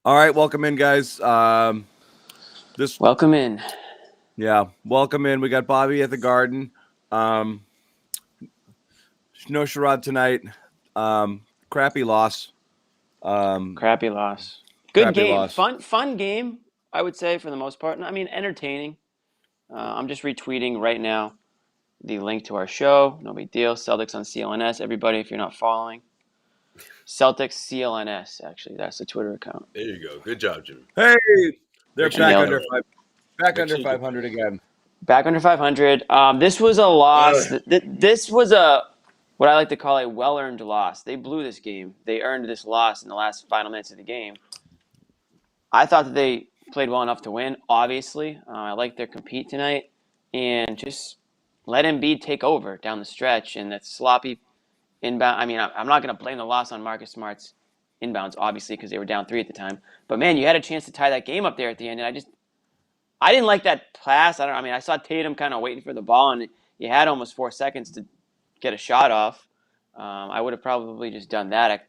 All right, welcome in, guys. Welcome in. Welcome in. We got Bobby at the Garden. No Sherrod tonight. Crappy loss. Crappy loss. Good Crappy game. loss. Fun game, I would say, for the most part. I mean, entertaining. I'm just retweeting right now the link to our show. No big deal. Celtics on CLNS. Everybody, if you're not following. Celtics CLNS, actually. That's the Twitter account. There you go. Good job, Jimmy. Hey, they're back nailed under it. five. Back Make under sure you get 500 again. Back under 500. This was a loss. This was what I like to call a well-earned loss. They blew this game. They earned this loss in the last final minutes of the game. I thought that they played well enough to win, obviously. I like their compete tonight. And just let Embiid take over down the stretch. And that sloppy inbound. I mean, I'm not going to blame the loss on Marcus Smart's inbounds, obviously, because they were down 3 at the time. But, man, you had a chance to tie that game up there at the end. And I didn't like that pass. I saw Tatum kind of waiting for the ball, and you had almost 4 seconds to get a shot off. I would have probably just done that,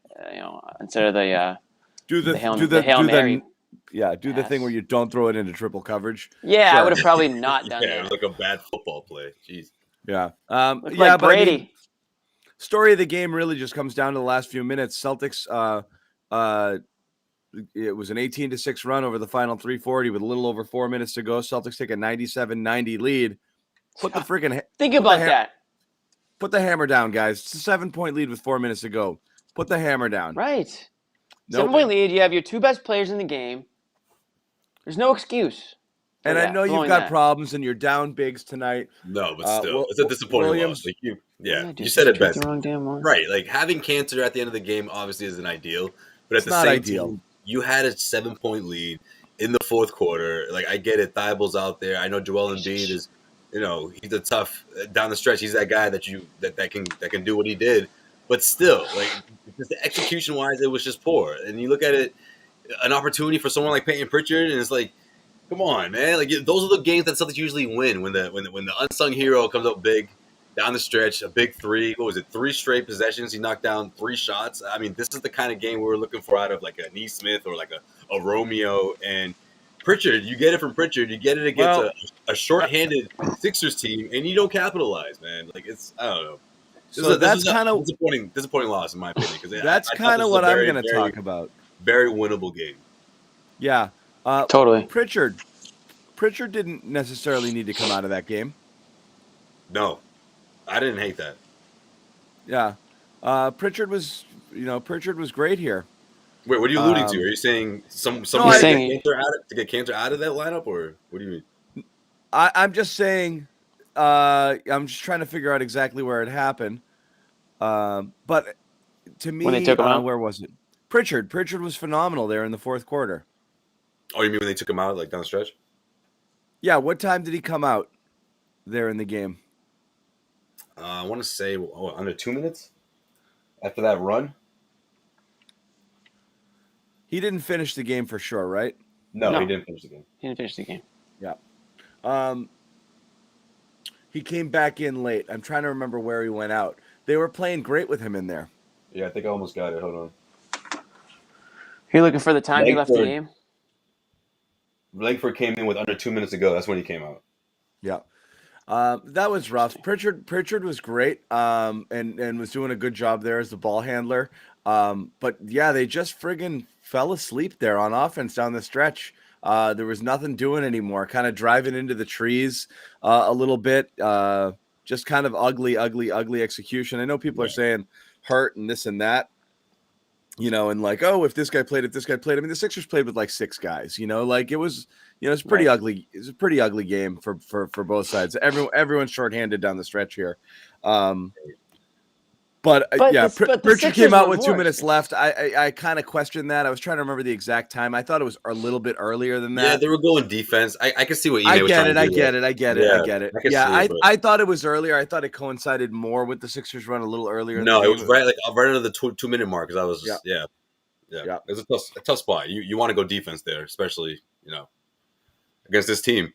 instead of the Hail Mary. Do the thing where you don't throw it into triple coverage. Yeah, Sure. I would have probably not done Yeah, that. it was like a bad football play. Jeez. Yeah. Looked like Brady. But I mean, story of the game really just comes down to the last few minutes. Celtics, it was an 18-6 run over the final 340 with a little over 4 minutes to go. Celtics take a 97-90 lead. Think about that. Put the hammer down, guys. It's a 7-point lead with 4 minutes to go. Put the hammer down. Right. Nope. 7-point lead. You have your 2 best players in the game. There's no excuse. And I know you've got problems and you're down bigs tonight. No, but still, it's a disappointing loss. Like you said it best. Right, like having cancer at the end of the game obviously isn't ideal, but at the same time, you had a 7-point lead in the fourth quarter. Like I get it, Thibault's out there. I know Joel Embiid is, he's a tough down the stretch. He's that guy that can do what he did, but still, like just execution wise, it was just poor. And you look at it, an opportunity for someone like Peyton Pritchard, and it's like, come on, man! Like those are the games that Celtics usually win when the unsung hero comes up big down the stretch, a big 3. What was it? 3 straight possessions. He knocked down 3 shots. I mean, this is the kind of game we were looking for out of like a Nesmith or like a Romeo and Pritchard. You get it from Pritchard. You get it against a shorthanded Sixers team, and you don't capitalize, man. Like I don't know. That's kind of disappointing loss in my opinion. Because that's kind of what I'm going to talk about. Very winnable game. Yeah. Totally. Pritchard didn't necessarily need to come out of that game. No, I didn't hate that. Yeah. Pritchard was great here. Wait, what are you alluding to? Are you saying to get cancer out of that lineup, or what do you mean? I'm just saying. I'm just trying to figure out exactly where it happened. But to me, when they took him out? Where was it? Pritchard was phenomenal there in the fourth quarter. Oh, you mean when they took him out, like down the stretch? Yeah. What time did he come out there in the game? I want to say under 2 minutes after that run. He didn't finish the game for sure, right? No, he didn't finish the game. He didn't finish the game. Yeah. He came back in late. I'm trying to remember where he went out. They were playing great with him in there. Yeah, I think I almost got it. Hold on. You're looking for the time he left the game? Langford came in with under 2 minutes to go. That's when he came out. Yeah. That was rough. Pritchard was great and was doing a good job there as the ball handler. But, yeah, they just friggin' fell asleep there on offense down the stretch. There was nothing doing anymore, kind of driving into the trees a little bit. Just kind of ugly execution. I know people are saying hurt and this and that. And like, oh, if this guy played. I mean, the Sixers played with like 6 guys. Like it was, it's pretty ugly. It's a pretty ugly game for both sides. Everyone's shorthanded down the stretch here. But Pritchard came out with 2 minutes left. I kind of questioned that. I was trying to remember the exact time. I thought it was a little bit earlier than that. Yeah, they were going defense. I can see what I was get trying it. to do. I get it. I thought it was earlier. I thought it coincided more with the Sixers run a little earlier. No, it was right under the 2 minute mark because I was just yeah. It was a tough spot. You want to go defense there, especially against this team.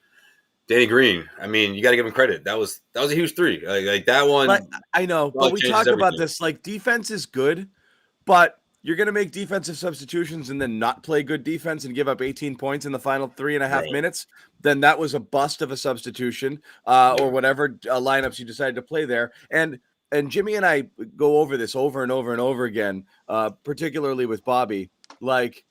Danny Green, I mean, you got to give him credit. That was a huge 3. Like that one. I know, but we talk about this. Like defense is good, but you're going to make defensive substitutions and then not play good defense and give up 18 points in the final 3.5 minutes, then that was a bust of a substitution or whatever lineups you decided to play there. And Jimmy and I go over this over and over and over again, particularly with Bobby. Like,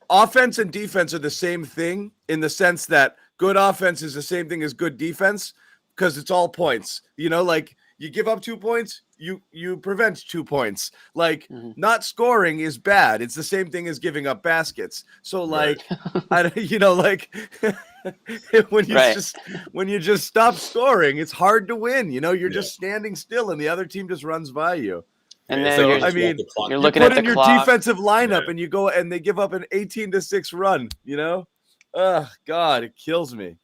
offense and defense are the same thing in the sense that good offense is the same thing as good defense because it's all points. You know, like you give up 2 points, you prevent 2 points. Like not scoring is bad. It's the same thing as giving up baskets. So like, when you just stop scoring, it's hard to win. You know, you're just standing still and the other team just runs by you. And then so, you're looking at the your clock. Defensive lineup and you go and they give up an 18-6 run, you know? Oh God, it kills me.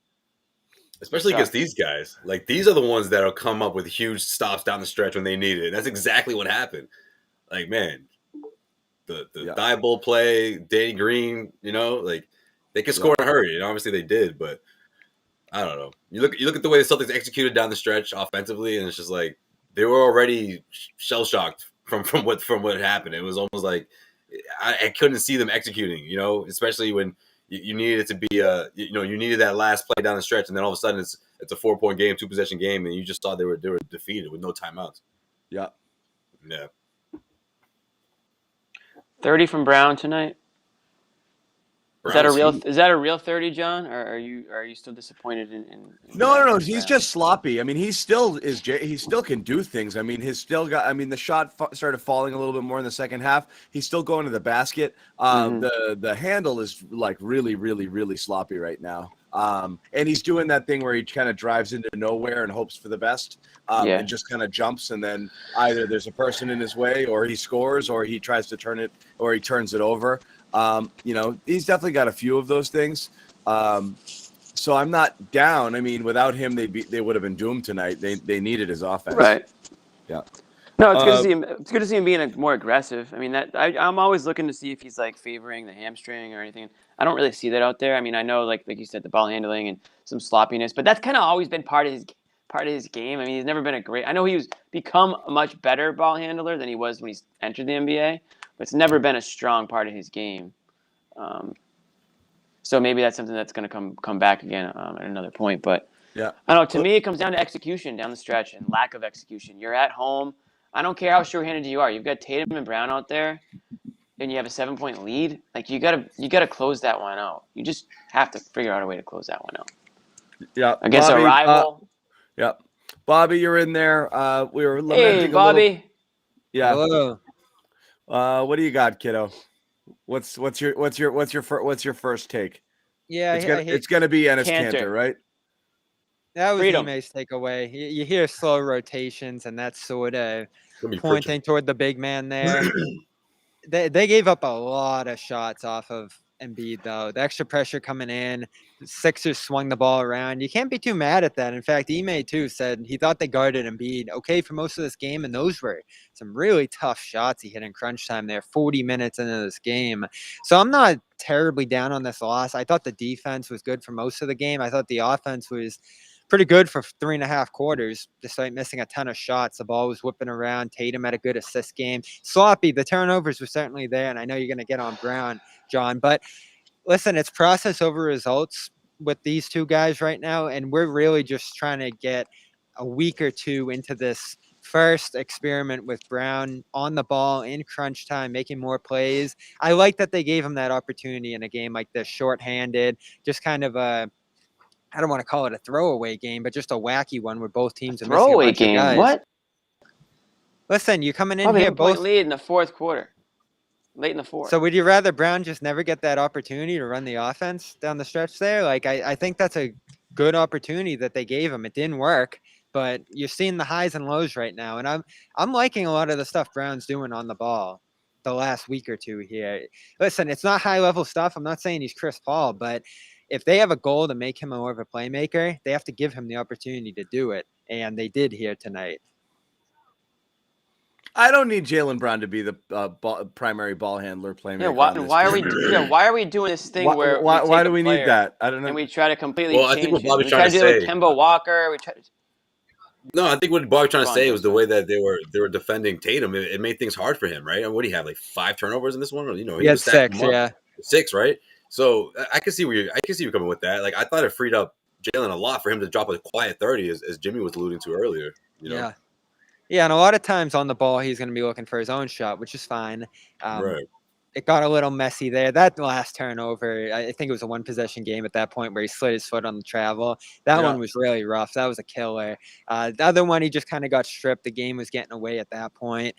Especially against these guys. Like, these are the ones that'll come up with huge stops down the stretch when they need it. That's exactly what happened. Like, man, the Thibault play, Danny Green, you know, like they can score in a hurry. And obviously they did, but I don't know. You look at the way the Celtics executed down the stretch offensively, and it's just like they were already shell shocked from what happened. It was almost like I couldn't see them executing, you know, especially when you needed it to be you needed that last play down the stretch, and then all of a sudden it's a 4-point game, 2-possession game, and you just thought they were defeated with no timeouts. Yeah. 30 from Brown tonight. Is that a real 30, John? Or are you still disappointed in No. He's just sloppy. I mean, he still can do things. I mean, the shot started falling a little bit more in the second half. He's still going to the basket. The handle is like really, really, really sloppy right now. And he's doing that thing where he kind of drives into nowhere and hopes for the best. And just kind of jumps, and then either there's a person in his way, or he scores, or he tries to turn it, or he turns it over. He's definitely got a few of those things. So I'm not down. I mean, without him, they would have been doomed tonight. They needed his offense. Right. Yeah. No, it's good to see him. It's good to see him being more aggressive. I mean, I'm always looking to see if he's like favoring the hamstring or anything. I don't really see that out there. I mean, I know like you said, the ball handling and some sloppiness, but that's kind of always been part of his game. I mean, he's never been I know he's become a much better ball handler than he was when he entered the NBA, but it's never been a strong part of his game. So maybe that's something that's going to come back again at another point. But yeah, I don't know. To me, it comes down to execution down the stretch and lack of execution. You're at home. I don't care how sure-handed you are. You've got Tatum and Brown out there, and you have a 7-point lead. Like you gotta close that one out. You just have to figure out a way to close that one out. Yeah, against Bobby, a rival. Yeah, Bobby, you're in there. We were lamenting. Hey, Bobby. A little... Yeah. Hello. What do you got, kiddo? What's your first take? Yeah, it's gonna be Enes Kanter, right? That was Ime's takeaway. You hear slow rotations, and that's sort of pointing toward the big man there. They gave up a lot of shots off of Embiid, though. The extra pressure coming in, the Sixers swung the ball around. You can't be too mad at that. In fact, Ime, too, said he thought they guarded Embiid okay for most of this game, and those were some really tough shots he hit in crunch time there, 40 minutes into this game. So I'm not terribly down on this loss. I thought the defense was good for most of the game. I thought the offense was pretty good for 3.5 quarters, despite missing a ton of shots. The ball was whipping around. Tatum had a good assist game. Sloppy. The turnovers were certainly there, and I know you're going to get on Brown, John. But listen, it's process over results with these two guys right now, and we're really just trying to get a week or two into this first experiment with Brown on the ball in crunch time, making more plays. I like that they gave him that opportunity in a game like this, shorthanded, just kind of a – I don't want to call it a throwaway game, but just a wacky one where both teams are missing a bunch of guys. What? Listen, you're coming in here both lead in the fourth quarter, late in the fourth. So would you rather Brown just never get that opportunity to run the offense down the stretch there? Like I think that's a good opportunity that they gave him. It didn't work, but you're seeing the highs and lows right now, and I'm liking a lot of the stuff Brown's doing on the ball the last week or two here. Listen, it's not high level stuff. I'm not saying he's Chris Paul, but if they have a goal to make him more of a playmaker, they have to give him the opportunity to do it, and they did here tonight. I don't need Jaylen Brown to be the primary ball handler playmaker. Yeah, why are we doing this thing where why do we need that? I don't know. And we try to completely change I think what Bobby's we trying to do say. with Kemba Walker. No, I think what Bob's trying to say was the way that they were defending Tatum. It made things hard for him, right? And what do you have, like 5 turnovers in this one? You know, he was 6, yeah, 6, right? So I can see where you're coming with that. Like I thought it freed up Jalen a lot for him to drop a quiet 30, as Jimmy was alluding to earlier. You know? Yeah, and a lot of times on the ball, he's going to be looking for his own shot, which is fine. Right. It got a little messy there. That last turnover, I think it was a 1-possession game at that point where he slid his foot on the travel. That one was really rough. That was a killer. The other one, he just kind of got stripped. The game was getting away at that point.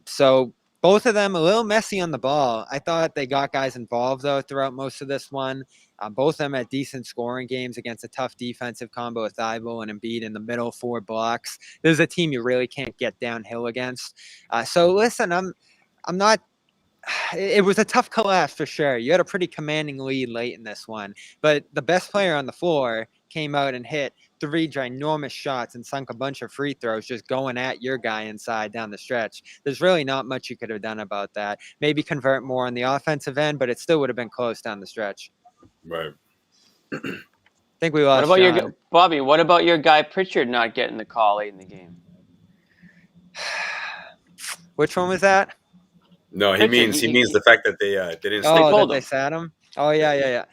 So both of them a little messy on the ball. I thought they got guys involved, though, throughout most of this one. Both of them had decent scoring games against a tough defensive combo with Thibault and Embiid in the middle, 4 blocks. This is a team you really can't get downhill against. So listen, I'm not. It was a tough collapse for sure. You had a pretty commanding lead late in this one, but the best player on the floor came out and hit 3 ginormous shots and sunk a bunch of free throws just going at your guy inside down the stretch. There's really not much you could have done about that. Maybe convert more on the offensive end, but it still would have been close down the stretch. Right. I think we lost. What about Bobby? What about your guy Pritchard not getting the call late in the game? Which one was that? No, he means the fact that they didn't. They sat him. Oh yeah.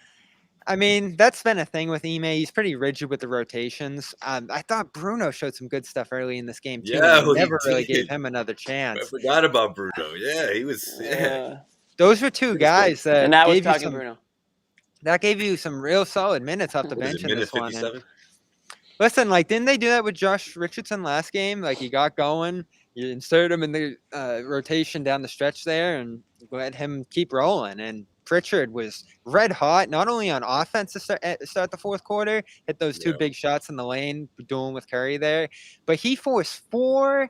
I mean, that's been a thing with Ime. He's pretty rigid with the rotations. I thought Bruno showed some good stuff early in this game too. Yeah, he never really gave him another chance. I forgot about Bruno. Yeah, he was. Yeah. Those were 2 guys that and that gave was you Bruno. That gave you some real solid minutes off the bench in this one. And, listen, like, didn't they do that with Josh Richardson last game? Like, he got going, you insert him in the rotation down the stretch there and let him keep rolling. And Pritchard was red hot, not only on offense to start the fourth quarter, hit those 2 big shots in the lane, dueling with Curry there, but he forced 4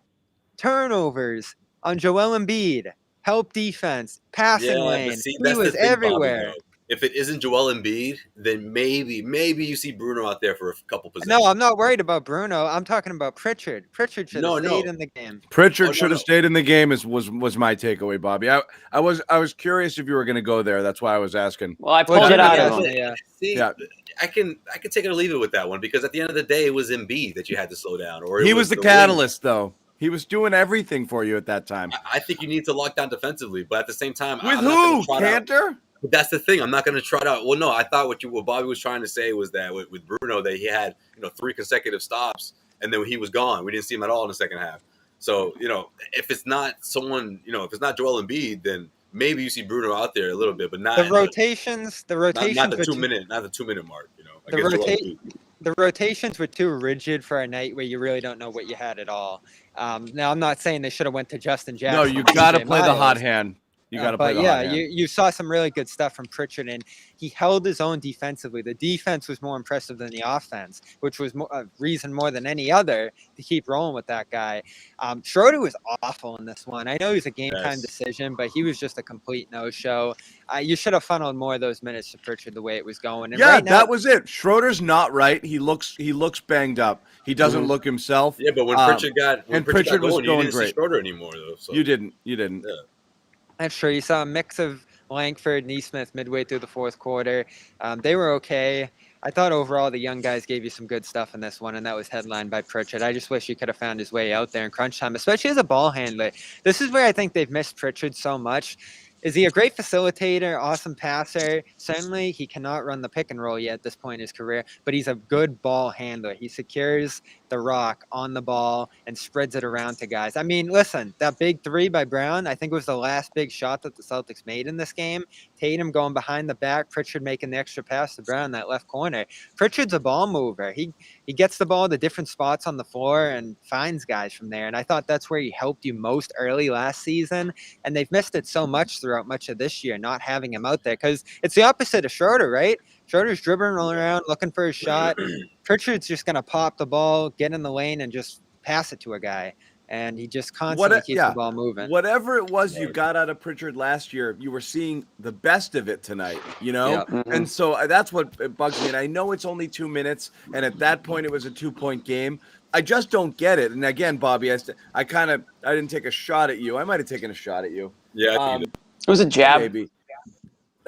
turnovers on Joel Embiid. Help defense, passing lane. He was everywhere. Bobby, if it isn't Joel Embiid, then maybe you see Bruno out there for a couple possessions. No, I'm not worried about Bruno. I'm talking about Pritchard. Pritchard should have stayed in the game. Pritchard should have stayed in the game. Was my takeaway, Bobby. I was curious if you were going to go there. That's why I was asking. Well, I pulled it out of him. Yeah. See, I can take it or leave it with that one, because at the end of the day, it was Embiid that you had to slow down. Or he was the catalyst, though. He was doing everything for you at that time. I think you need to lock down defensively, but at the same time, with who? Cantor? But that's the thing. I'm not going to trot out. Well, no, I thought what Bobby was trying to say was that with Bruno, that he had 3 consecutive stops, and then he was gone. We didn't see him at all in the second half. So if it's not someone, if it's not Joel Embiid, then maybe you see Bruno out there a little bit, but not the rotations. Not the 2 minute, not the 2 minute mark. The rotations were too rigid for a night where you really don't know what you had at all. Now, I'm not saying they should have went to Justin Jackson. No, you got to play the hot hand. You got to play the hot hand. You saw some really good stuff from Pritchard, and he held his own defensively. The defense was more impressive than the offense, which was a reason more than any other to keep rolling with that guy. Schroeder was awful in this one. I know he was a game-time decision, but he was just a complete no-show. You should have funneled more of those minutes to Pritchard the way it was going. And right now, that was it. Schroeder's not right. He looks banged up. He doesn't look himself. Yeah, but when Pritchard was going, you didn't see Schroeder anymore, though. So. You didn't. Yeah. I'm sure you saw a mix of Langford, Nesmith midway through the fourth quarter. They were okay. I thought overall the young guys gave you some good stuff in this one, and that was headlined by Pritchard. I just wish he could have found his way out there in crunch time, especially as a ball handler. This is where I think they've missed Pritchard so much. Is he a great facilitator, awesome passer? Certainly, he cannot run the pick and roll yet at this point in his career, but he's a good ball handler. He secures the rock on the ball and spreads it around to guys. I mean, listen, that big 3 by Brown, I think was the last big shot that the Celtics made in this game. Tatum going behind the back, Pritchard making the extra pass to Brown, that left corner. Pritchard's a ball mover. He gets the ball to different spots on the floor and finds guys from there. And I thought that's where he helped you most early last season. And they've missed it so much throughout much of this year, not having him out there, because it's the opposite of Schroeder, right? Schroeder's dribbling around, looking for his shot. Pritchard's just going to pop the ball, get in the lane, and just pass it to a guy. And he just constantly keeps the ball moving. Whatever it was you got out of Pritchard last year, you were seeing the best of it tonight, And so that's what bugs me. And I know it's only 2 minutes, and at that point it was a 2-point game. I just don't get it. And again, Bobby, I didn't take a shot at you. I might have taken a shot at you. Yeah, it was a jab. Maybe.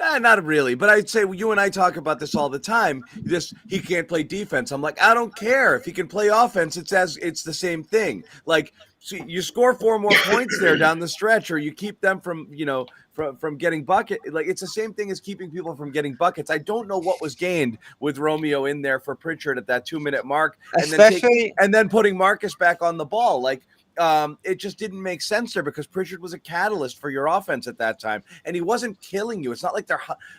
Not really, but I'd say you and I talk about this all the time. He can't play defense. I'm like, I don't care if he can play offense. It's the same thing. Like, see, you score 4 more points there down the stretch, or you keep them from from getting bucket. Like, it's the same thing as keeping people from getting buckets. I don't know what was gained with Romeo in there for Pritchard at that 2-minute mark, and then putting Marcus back on the ball. Like, it just didn't make sense there because Pritchard was a catalyst for your offense at that time, and he wasn't killing you. It's not like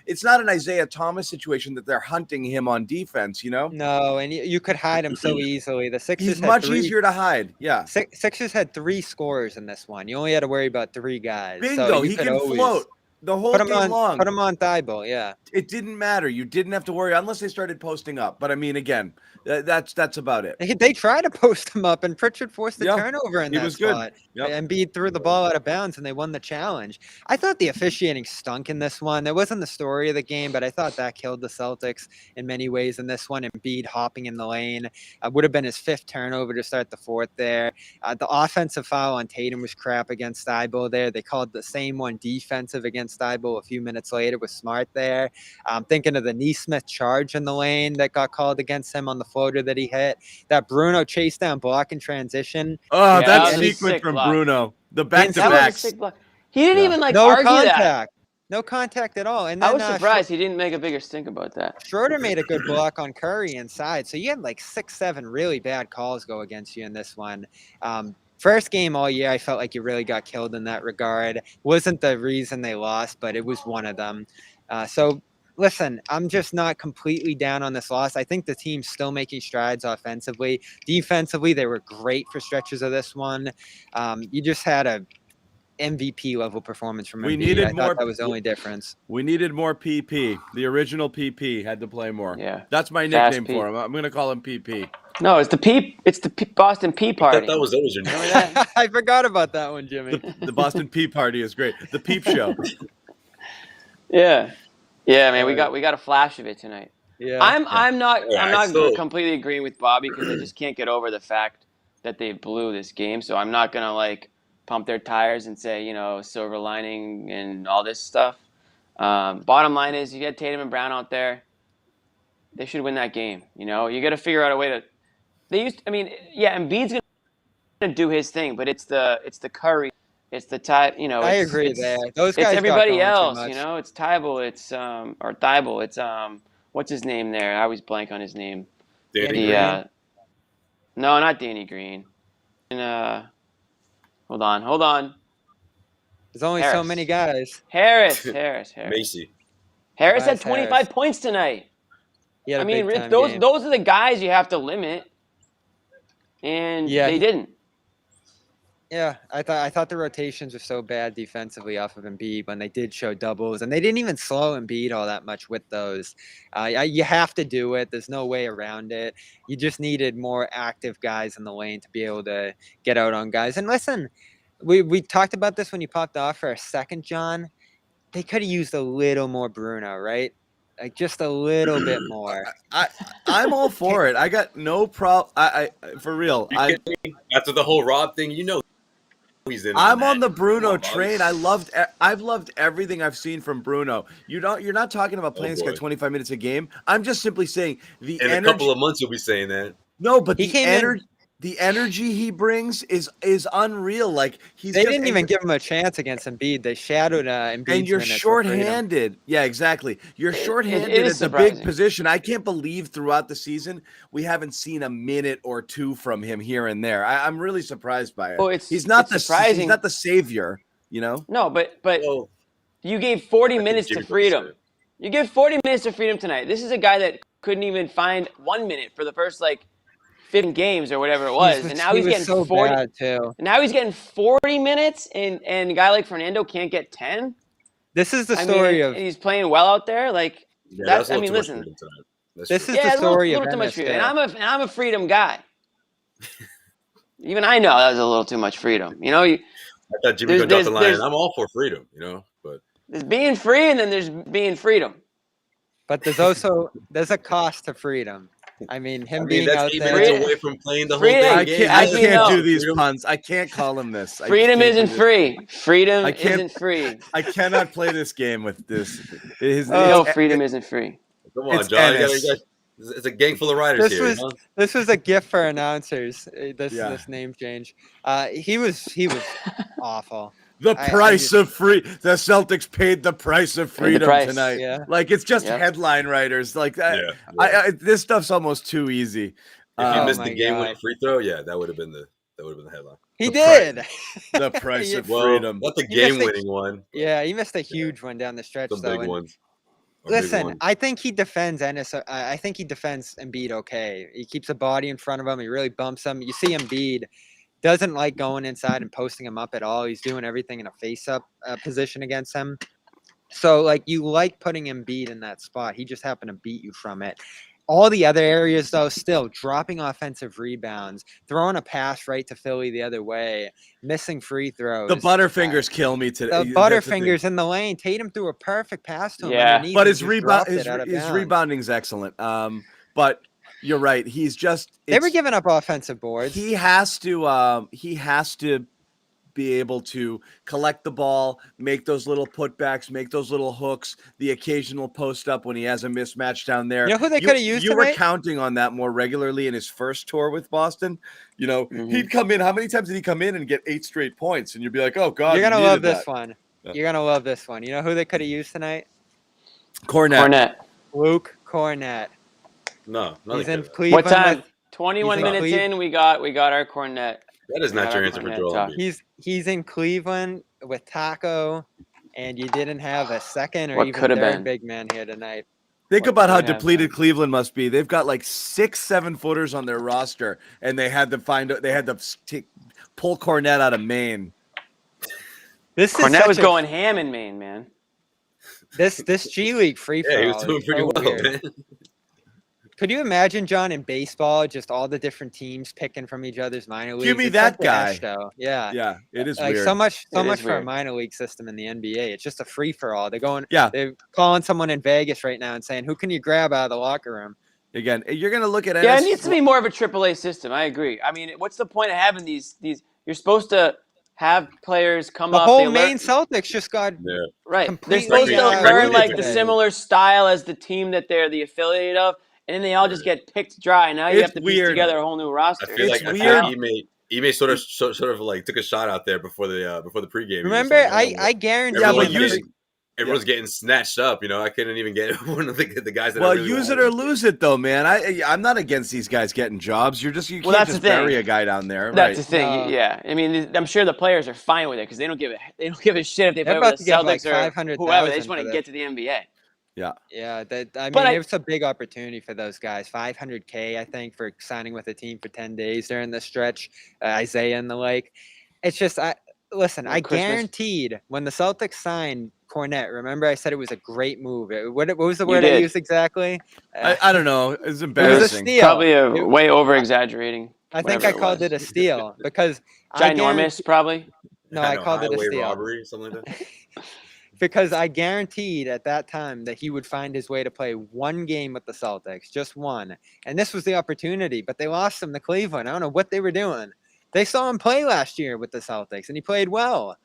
it's not an Isaiah Thomas situation that they're hunting him on defense, No, and you could hide him so easily. The Sixers He's much easier to hide. Yeah. Sixers had 3 scorers in this one. You only had to worry about 3 guys. Bingo. So he can float the whole game long. Put him on Thibault, yeah. It didn't matter. You didn't have to worry unless they started posting up. But I mean, again, that's about it. They tried to post him up, and Pritchard forced the turnover in that spot. Yep. Embiid threw the ball out of bounds, and they won the challenge. I thought the officiating stunk in this one. That wasn't the story of the game, but I thought that killed the Celtics in many ways in this one. Embiid hopping in the lane would have been his 5th turnover to start the 4th there. The offensive foul on Tatum was crap against Thibault there. They called the same one defensive against Thibault a few minutes later with Smart there. Thinking of the Nesmith charge in the lane that got called against him on the floater that he hit. That Bruno chase down block in transition. Oh, yeah, that sequence from Bruno. The back-to-backs. He didn't even argue that. No contact at all. And then, I was surprised he didn't make a bigger stink about that. Schroeder made a good block on Curry inside. So you had 6-7 really bad calls go against you in this one. First game all year, I felt like you really got killed in that regard. Wasn't the reason they lost, but it was one of them. So listen, I'm just not completely down on this loss. I think the team's still making strides offensively. Defensively, they were great for stretches of this one. You just had a MVP level performance from Embiid. I thought that was the only difference. We needed more PP. The original PP had to play more. Yeah, that's my nickname for him. I'm going to call him PP. No, it's the P. It's the Boston Pea Party. That was always your name. I forgot about that one, Jimmy. The Boston Pea Party is great. The Peep Show. Yeah, man, we got a flash of it tonight. Yeah, I'm not completely agreeing with Bobby because I just can't get over the fact that they blew this game. So I'm not gonna pump their tires and say silver lining and all this stuff. Bottom line is you get Tatum and Brown out there. They should win that game. You got to figure out a way to. Embiid's gonna do his thing, but it's the Curry. It's the type, I agree there. Those guys. It's everybody else, It's Thibault. It's or Thibault. It's what's his name there? I always blank on his name. Danny Green. No, not Danny Green. And hold on. There's only so many guys. Harris. Macy. Harris had 25 points tonight. Yeah, those are the guys you have to limit, and they didn't. Yeah, I thought the rotations were so bad defensively off of Embiid when they did show doubles, and they didn't even slow Embiid all that much with those. You have to do it. There's no way around it. You just needed more active guys in the lane to be able to get out on guys. And listen, we talked about this when you popped off for a second, John. They could have used a little more Bruno, right? Just a little bit more. I'm all for it. I got no problem. I for real. After the whole Rob thing, he's in. I'm on the Bruno train. I've loved everything I've seen from Bruno. You're not talking about playing this guy 25 minutes a game. I'm just simply saying in a couple of months you'll be saying that. No, but the energy he brings is unreal. They didn't even give him a chance against Embiid. They shadowed Embiid. And you're shorthanded. Yeah, exactly. You're shorthanded at the big position. I can't believe throughout the season we haven't seen a minute or two from him here and there. I'm really surprised by it. Well, he's not the savior, No, but you gave 40 minutes to freedom. You give 40 minutes to freedom tonight. This is a guy that couldn't even find 1 minute for the first 15 games or whatever it was, and now he's getting so 40. Bad too. Now he's getting 40 minutes, and a guy like Fernando can't get 10. This is the story of. And he's playing well out there. Listen. This is the story of too much freedom, and I'm a freedom guy. Even I know that was a little too much freedom. I thought Jimmy would drop the line. I'm all for freedom, but there's being free, and then there's being freedom. But there's a cost to freedom. I mean, being that's out 8 there. minutes away from playing the whole damn game. I can't do these puns. I can't call him this. Freedom isn't free. Freedom isn't free. I cannot play this game with this. Freedom isn't free. Come on, John. It's a gang full of riders here. This was a gift for announcers. This name change. He was awful. The price of free. The Celtics paid the price of freedom tonight. Yeah. Like it's just headline writers. Like that. This stuff's almost too easy. If you missed the game-winning free throw, that would have been the headline. He did. The price of freedom. Not the game-winning one. Yeah, he missed a huge one down the stretch. Some big ones. Listen, I think he defends Ennis. I think he defends Embiid okay. He keeps a body in front of him. He really bumps him. You see Embiid doesn't like going inside and posting him up at all. He's doing everything in a face-up position against him. So, like, you like putting Embiid in that spot. He just happened to beat you from it. All the other areas, though, still dropping offensive rebounds, throwing a pass right to Philly the other way, missing free throws. The Butterfingers kill me today. The Butterfingers in the lane. Tatum threw a perfect pass to him. Yeah, but his rebounding's excellent. But you're right. He's just they were giving up offensive boards. He has to be able to collect the ball, make those little putbacks, make those little hooks, the occasional post up when he has a mismatch down there. You know who they could have used You tonight? were counting on that more regularly in his first tour with Boston. You know, he'd come in. How many times did he come in and get 8 straight points? And you'd be like, oh, God. You're going to love this one. Yeah. You're going to love this one. You know who they could have used tonight? Kornet. Luke Kornet. No. He's in Cleveland. What time? 21 minutes in, we got our Kornet. That is not your answer for Joel Embiid. He's in Cleveland with Taco, and you didn't have a second or What even third big man here tonight. Think about how depleted Cleveland must be. They've got like 6 7-footers on their roster, and they had to pull Kornet out of Maine. Kornet was going ham in Maine, man. This G League free for all. Yeah, he was doing pretty well, man. Could you imagine, John, in baseball, just all the different teams picking from each other's minor leagues? Give me that guy. Yeah, it is like weird. so much for a minor league system in the NBA. It's just a free for all. They're calling someone in Vegas right now and saying, "Who can you grab out of the locker room?" Again, you're gonna look at it needs to be more of a AAA system. I agree. I mean, what's the point of having these? You're supposed to have players come up. The whole Maine Celtics just got right. They're supposed to learn like the similar style as the team that they're the affiliate of. And then they all just get picked dry. Now you have to piece together a whole new roster. I feel like Ime sort of like took a shot out there before the pregame. Remember, I guarantee. Everyone's getting snatched up. You know, I couldn't even get one of the guys that. Well, use it or lose it, though, man. I'm not against these guys getting jobs. You can't just bury a guy down there. That's the thing. Yeah, I mean, I'm sure the players are fine with it because they don't give a shit if they play with the Celtics or whoever. They just want to get to the NBA. Yeah. It's a big opportunity for those guys. $500K, I think, for signing with a team for 10 days during the stretch. Isaiah and the like. It's just, I guaranteed when the Celtics signed Kornet. Remember, I said it was a great move. What was the word I used exactly? I don't know. It's embarrassing. It was a steal. Probably way over exaggerating. I think I called it a steal because ginormous. Probably. No, I called it a steal. Robbery, something like that. Because I guaranteed at that time that he would find his way to play one game with the Celtics, just one. And this was the opportunity, but they lost him to Cleveland. I don't know what they were doing. They saw him play last year with the Celtics, and he played well.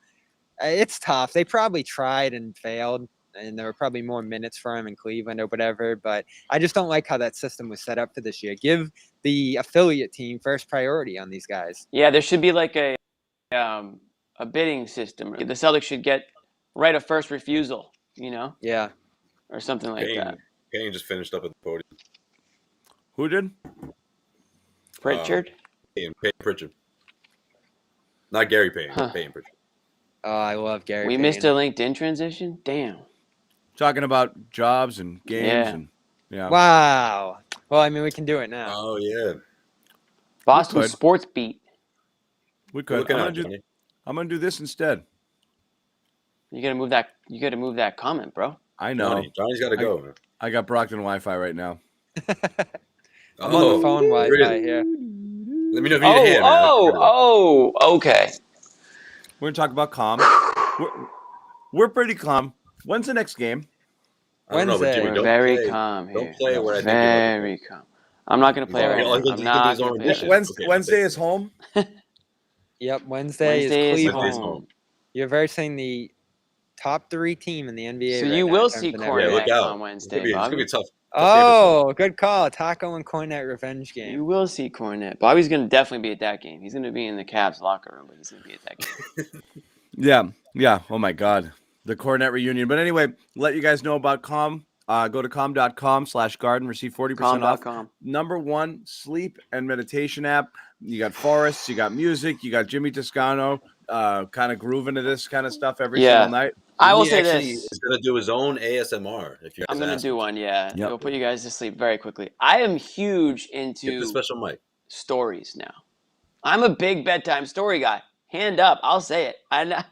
It's tough. They probably tried and failed, and there were probably more minutes for him in Cleveland or whatever. But I just don't like how that system was set up for this year. Give the affiliate team first priority on these guys. Yeah, there should be like a bidding system. The Celtics should get right of first refusal, you know? Yeah. Or something like that. Payne just finished up at the podium. Who did? Pritchard? Payne Pritchard. Not Gary Payne. Payne Pritchard. Oh, I love Gary Payne. Missed a LinkedIn transition? Damn. Talking about jobs and games. Yeah. Wow. Well, I mean, we can do it now. Oh, yeah. Boston Sports Beat. We could. I'm going to do this instead. You gotta move that comment, bro. I know. Johnny's got to go. I got Brockton Wi-Fi right now. I'm on the phone Wi-Fi here. Let me know if you need a hand, man. Okay. We're gonna talk about calm. We're pretty calm. When's the next game? Wednesday. We're very calm here. Don't play what I think. Very calm. I'm not going to play it right now. I'm not going to play it. Wednesday is home. Yep, Wednesday is Cleveland. Home. You're versing the top 3 team in the NBA. So right you now will see Cornet on Wednesday, It's gonna be tough. Oh, good call. Taco and Cornet revenge game. You will see Cornet. Bobby's going to definitely be at that game. He's going to be in the Cavs locker room, but he's going to be at that game. Yeah. Oh my God, the Cornet reunion. But anyway, let you guys know about Calm. Go to calm.com/garden. Receive 40% off. #1 sleep and meditation app. You got forests, you got music, you got Jimmy Toscano, kind of grooving to this kind of stuff every single night. I will say this: he's gonna do his own ASMR. If you, I'm gonna do one. Yeah, it'll put you guys to sleep very quickly. I am huge into special mic stories now. I'm a big bedtime story guy. Hand up, I'll say it. I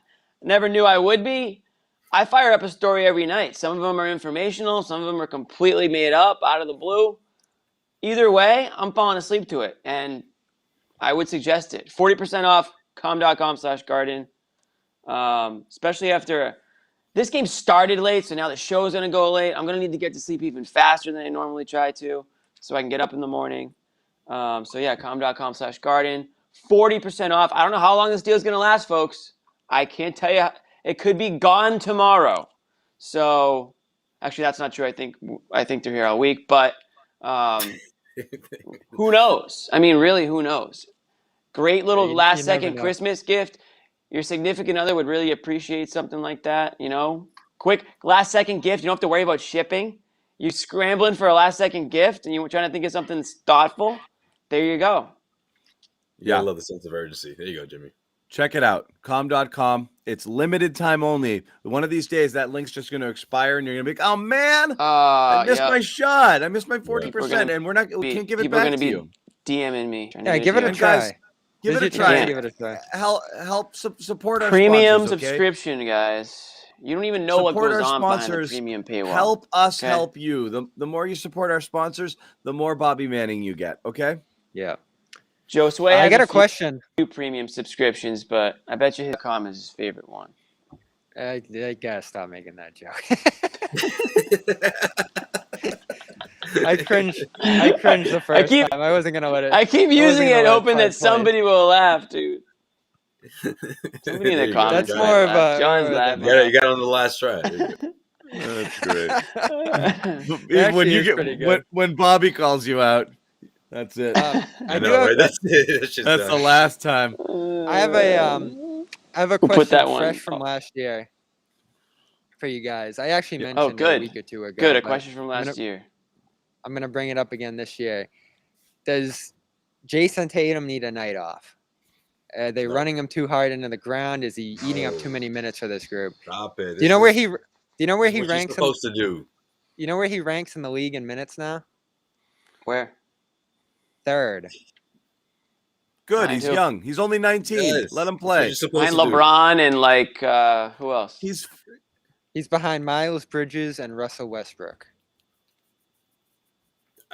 never knew I would be. I fire up a story every night. Some of them are informational. Some of them are completely made up out of the blue. Either way, I'm falling asleep to it, and I would suggest it. 40% off. calm.com/garden. Especially after this game started late, so now the show's going to go late. I'm going to need to get to sleep even faster than I normally try to so I can get up in the morning. calm.com/garden. 40% off. I don't know how long this deal is going to last, folks. I can't tell you. It could be gone tomorrow. So, actually, that's not true. I think they're here all week, but who knows? I mean, really, who knows? Great little last-second Christmas gift. Your significant other would really appreciate something like that, you know? Quick, last-second gift. You don't have to worry about shipping. You're scrambling for a last-second gift, and you're trying to think of something thoughtful. There you go. Yeah, I love the sense of urgency. There you go, Jimmy. Check it out. Calm.com. It's limited time only. One of these days, that link's just going to expire, and you're going to be like, oh, man, I missed my shot. I missed my 40%, and we can't give it back to you. DMing me. Yeah, give it a try. Guys, give it a try. Give it a try. Help support our premium sponsors, okay? subscription, guys. You don't even know what goes on behind the premium paywall. Help us help you. The more you support our sponsors, the more Bobby Manning you get, okay? Yeah. Josue, I got a question. Few premium subscriptions, but I bet you .com is his favorite one. I gotta stop making that joke. I cringed the first time. I wasn't gonna let it. I keep using it, hoping that somebody will laugh, dude. Somebody in the comments. That's more of a John's laughing. Yeah, you got it on the last try. That's great. when Bobby calls you out. That's it. I know, right? That's it. That's the last time. I have a question fresh from last year for you guys. I actually mentioned it a week or two ago. Good, a question from last year. I'm gonna bring it up again this year. Does Jayson Tatum need a night off? Are they running him too hard into the ground? Is he eating up too many minutes for this group? Stop it. Do you know where he ranks? Supposed to do. You know where he ranks in the league in minutes now? Where? 3rd. Good. He's young. He's only 19. Yes. Let him play. Behind LeBron and who else? He's behind Miles Bridges and Russell Westbrook.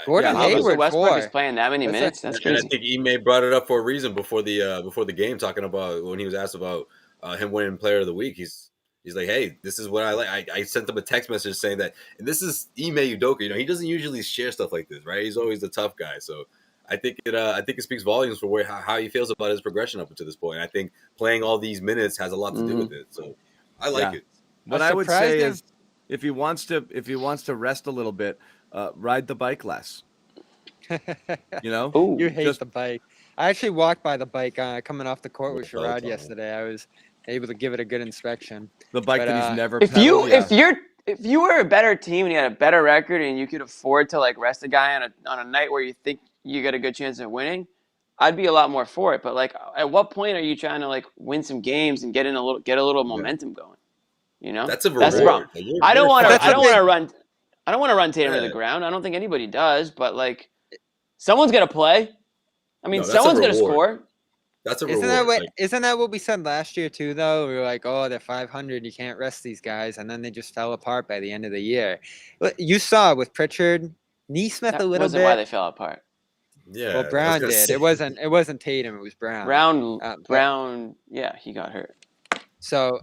Gordon Hayward. Westbrook is playing that many minutes. That's crazy. I think Ime brought it up for a reason before the game, talking about when he was asked about him winning Player of the Week. He's like, hey, this is what I like. I sent him a text message saying that, and this is Ime Udoka. You know, he doesn't usually share stuff like this, right? He's always the tough guy. So I think it speaks volumes for how he feels about his progression up until this point. And I think playing all these minutes has a lot to do with it. So I like it. What I would say is, if he wants to rest a little bit, ride the bike less. You know, you hate the bike. I actually walked by the bike coming off the court with Sherrod yesterday. I was able to give it a good inspection. The bike that he's never. If you were a better team and you had a better record and you could afford to like rest a guy on a night where you think you got a good chance of winning, I'd be a lot more for it. But like, at what point are you trying to like win some games and get a little momentum going? You know, that's the problem. I don't want to run Tatum to the ground. I don't think anybody does. But like, someone's gonna play. I mean, someone's gonna score. That's a reward. Isn't that what we said last year too? Though we were like, oh, they're 500. You can't rest these guys, and then they just fell apart by the end of the year. You saw with Pritchard, Nesmith a little bit. That wasn't why they fell apart. Yeah. Well, Brown did. It wasn't Tatum. It was Brown. Brown. Yeah, he got hurt. So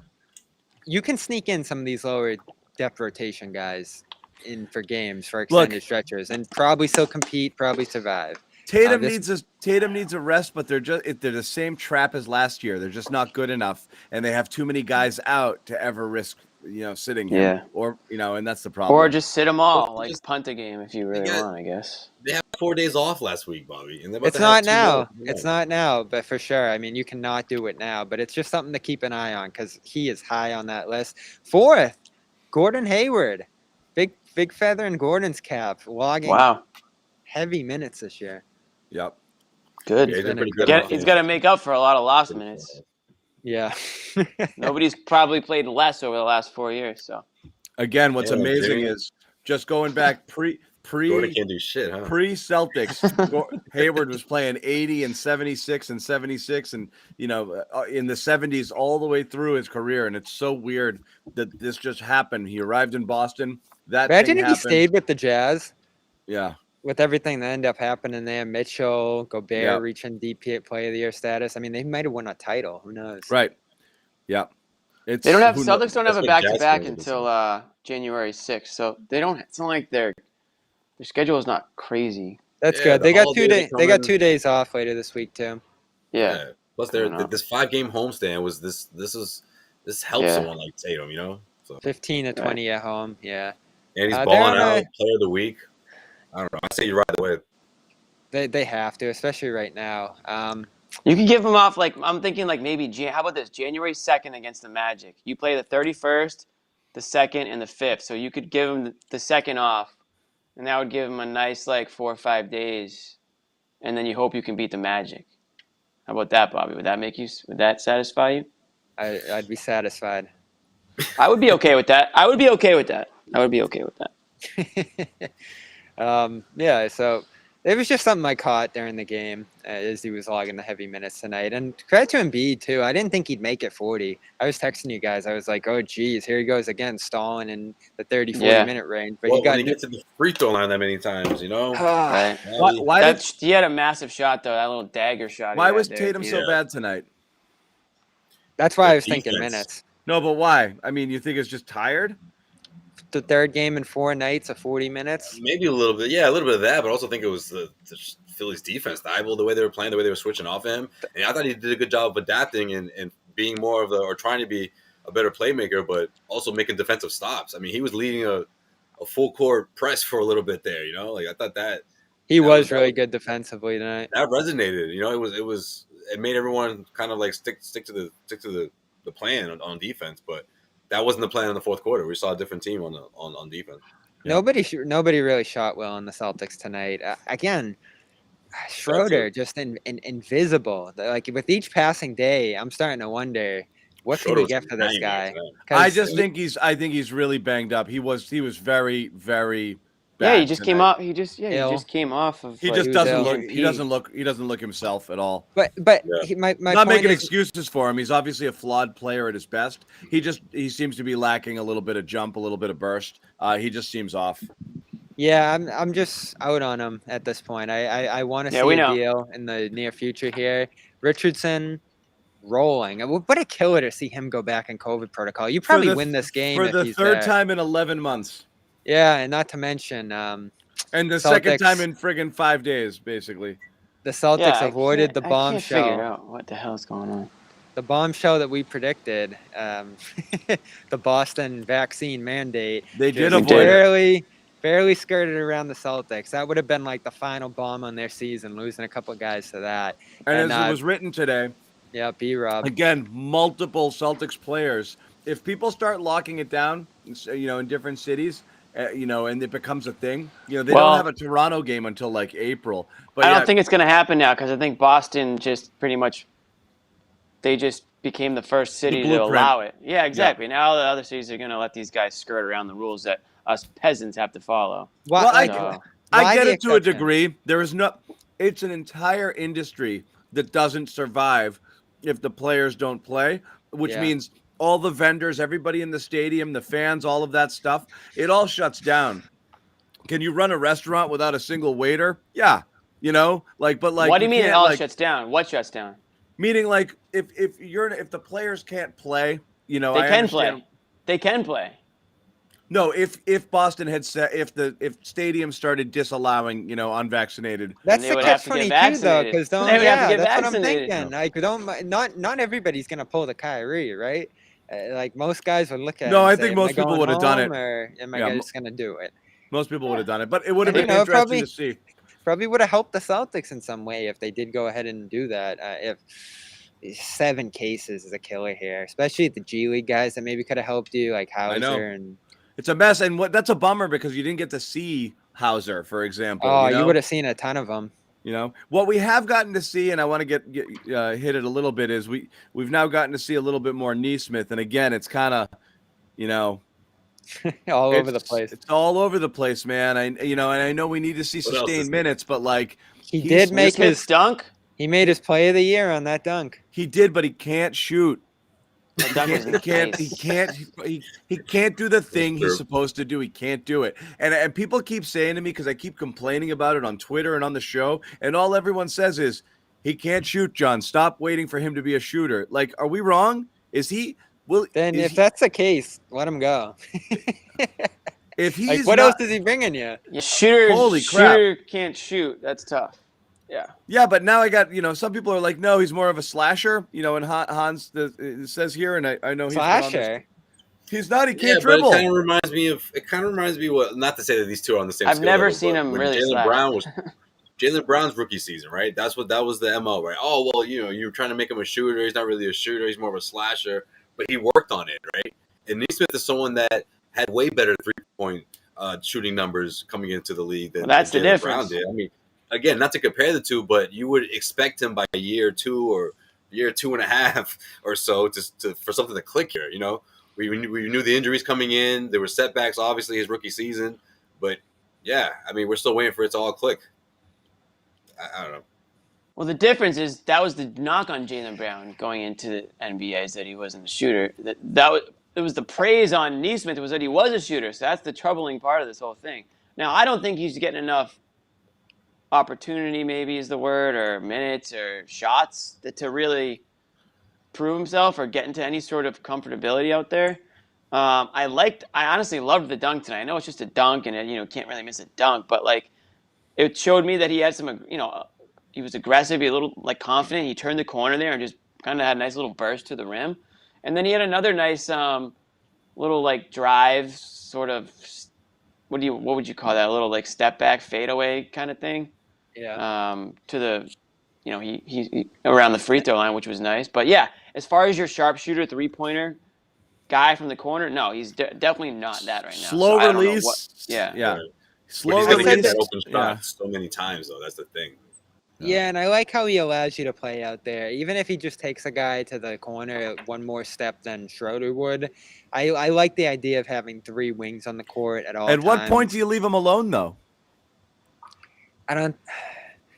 you can sneak in some of these lower depth rotation guys. in for games for extended stretches, and probably still compete, probably survive. Tatum needs a rest, but they're the same trap as last year. They're just not good enough, and they have too many guys out to ever risk sitting him. Or and that's the problem. Or just sit them all, punt a game if you really want, I guess. They had 4 days off last week, Bobby, and it's not now. It's not now, but for sure. I mean, you cannot do it now, but it's just something to keep an eye on because he is high on that list. 4th, Gordon Hayward, big feather in Gordon's cap, logging heavy minutes this year. Yep. Good. He's got to make up for a lot of lost minutes. Yeah. Nobody's probably played less over the last 4 years. So again, what's amazing is just going back Gordon can't do shit, huh? Pre-Celtics, Hayward was playing 80 and 76 and 76 and in the 70s all the way through his career, and it's so weird that this just happened. He arrived in Boston. Imagine if he stayed with the Jazz. Yeah. With everything that ended up happening there, Mitchell, Gobert reaching DP Player of the Year status. I mean, they might have won a title. Who knows? Right. Yeah. Celtics don't have a back-to-back until January 6th, so they don't. It's not like their schedule is not crazy. That's good. They got 2 days. They got 2 days off later this week too. Yeah. Plus, this 5-game homestand was this helps someone like Tatum, So 15 to 20 at home. Yeah. And he's balling out. Player of the week. I don't know. I say you ride the wave. They have to, especially right now. You can give them off I'm thinking maybe how about this January 2nd against the Magic? You play the 31st, the 2nd, and the 5th. So you could give them the 2nd off, and that would give them a nice 4 or 5 days, and then you hope you can beat the Magic. How about that, Bobby? Would that satisfy you? I'd be satisfied. I would be okay with that. So it was just something I caught during the game as he was logging the heavy minutes tonight. And credit to Embiid, too. I didn't think he'd make it 40. I was texting you guys. I was like, oh, geez, here he goes again, stalling in the 30, 40-minute range. But when he gets to the free throw line that many times, Right. He had a massive shot, though, that little dagger shot. Why was Tatum so bad tonight? That's why I was thinking minutes. No, but why? I mean, you think it's just tired? The third game in 4 nights of 40 minutes? Maybe a little bit. Yeah, a little bit of that, but I also think it was the Phillies' defense, the way they were playing, the way they were switching off him. And I thought he did a good job of adapting and being more of or trying to be a better playmaker, but also making defensive stops. I mean, he was leading a full court press for a little bit there, I thought that he was really good defensively tonight. That resonated, it made everyone kind of stick to the plan on defense, but that wasn't the plan in the fourth quarter. We saw a different team on defense. Yeah. Nobody really shot well in the Celtics tonight. Again, Schroeder just invisible. With each passing day, I'm starting to wonder what can we get for this guy. I think he's really banged up. He was very, very bad. Yeah, he just came off. He just came off of. He just doesn't look. He doesn't look himself at all. But my not making excuses for him. He's obviously a flawed player at his best. He seems to be lacking a little bit of jump, a little bit of burst. He just seems off. Yeah, I'm just out on him at this point. I want to see a deal in the near future here. Richardson rolling. What a killer to see him go back in COVID protocol. You probably win this game for the third time in 11 months. Yeah, and not to mention and the second time in friggin' 5 days, basically. The Celtics avoided the bombshell. I can't figure out what the hell's going on. The bombshell that we predicted, the Boston vaccine mandate. They did avoid barely skirted around the Celtics. That would have been the final bomb on their season, losing a couple of guys to that. And as it was written today, yeah, B-Rob. Again, multiple Celtics players. If people start locking it down, in different cities, and it becomes a thing, they don't have a Toronto game until April. But I don't think it's going to happen now because I think Boston just pretty much they just became the first city to allow it. Yeah, exactly. Yeah. Now the other cities are going to let these guys skirt around the rules that us peasants have to follow. Well, I get it to a degree. It's an entire industry that doesn't survive if the players don't play, which means all the vendors, everybody in the stadium, the fans, all of that stuff, it all shuts down. Can you run a restaurant without a single waiter? Yeah. What do you mean it all shuts down? What shuts down? Meaning if the players can't play, they can play. They can play. No, if Boston had said if stadium started disallowing unvaccinated, that's the catch-22 though, because that's what I'm thinking. Like not everybody's gonna pull the Kyrie, right? Like most guys would look at. No, it and I say, think most people would have done it. Or am I just gonna do it? Most people would have done it, but it would have been interesting to see. Probably would have helped the Celtics in some way if they did go ahead and do that. If 7 cases is a killer here, especially the G League guys that maybe could have helped you, like Hauser and. It's a mess, and that's a bummer because you didn't get to see Hauser, for example. Oh, you would have seen a ton of them. What we have gotten to see, and I want to get hit it a little bit, is we've now gotten to see a little bit more Nesmith, and again, it's kind of, all over the place. It's all over the place, man. And I know we need to see sustained minutes, but like he did make his dunk. He made his play of the year on that dunk. He did, but he can't shoot. He can't do the thing he's supposed to do. He can't do it. And people keep saying to me, because I keep complaining about it on Twitter and on the show, and all everyone says is, he can't shoot, John. Stop waiting for him to be a shooter. Like, are we wrong? Is he? If that's the case, let him go. If he's what else is he bringing you? Shooter can't shoot. That's tough. Yeah. Yeah, but now I got, some people are like, no, he's more of a slasher, and Hans it says here, and I know he's slasher. He's not. He can't dribble. But it kind of reminds me what. Not to say that these two are on the same. I've never seen him really. Jaylen Brown's rookie season, right? That was the MO, right? Oh well, you're trying to make him a shooter. He's not really a shooter. He's more of a slasher, but he worked on it, right? And Nesmith is someone that had way better 3-point shooting numbers coming into the league than that's the difference. Brown did. I mean. Again, not to compare the two, but you would expect him by year 2 or year 2.5 or so for something to click here. We knew the injuries coming in. There were setbacks, obviously, his rookie season. But, yeah, I mean, we're still waiting for it to all click. I don't know. Well, the difference is that was the knock on Jaylen Brown going into the NBA is that he wasn't a shooter. It was the praise on Nesmith was that he was a shooter. So that's the troubling part of this whole thing. Now, I don't think he's getting enough opportunity, maybe is the word, or minutes or shots to really prove himself or get into any sort of comfortability out there. I honestly loved the dunk tonight. I know it's just a dunk and can't really miss a dunk, but like it showed me that he had some, he was aggressive, he a little like confident. He turned the corner there and just kind of had a nice little burst to the rim. And then he had another nice little like drive sort of, what would you call that? A little like step back fadeaway kind of thing. Yeah. To the, he around the free throw line, which was nice. But yeah, as far as your sharpshooter 3-pointer guy from the corner, no, he's definitely not that right now. Slow release. Yeah. Slow release. That open shot so many times though. That's the thing. Yeah, and I like how he allows you to play out there, even if he just takes a guy to the corner one more step than Schroeder would. I like the idea of having 3 wings on the court at all times. At what point do you leave him alone though?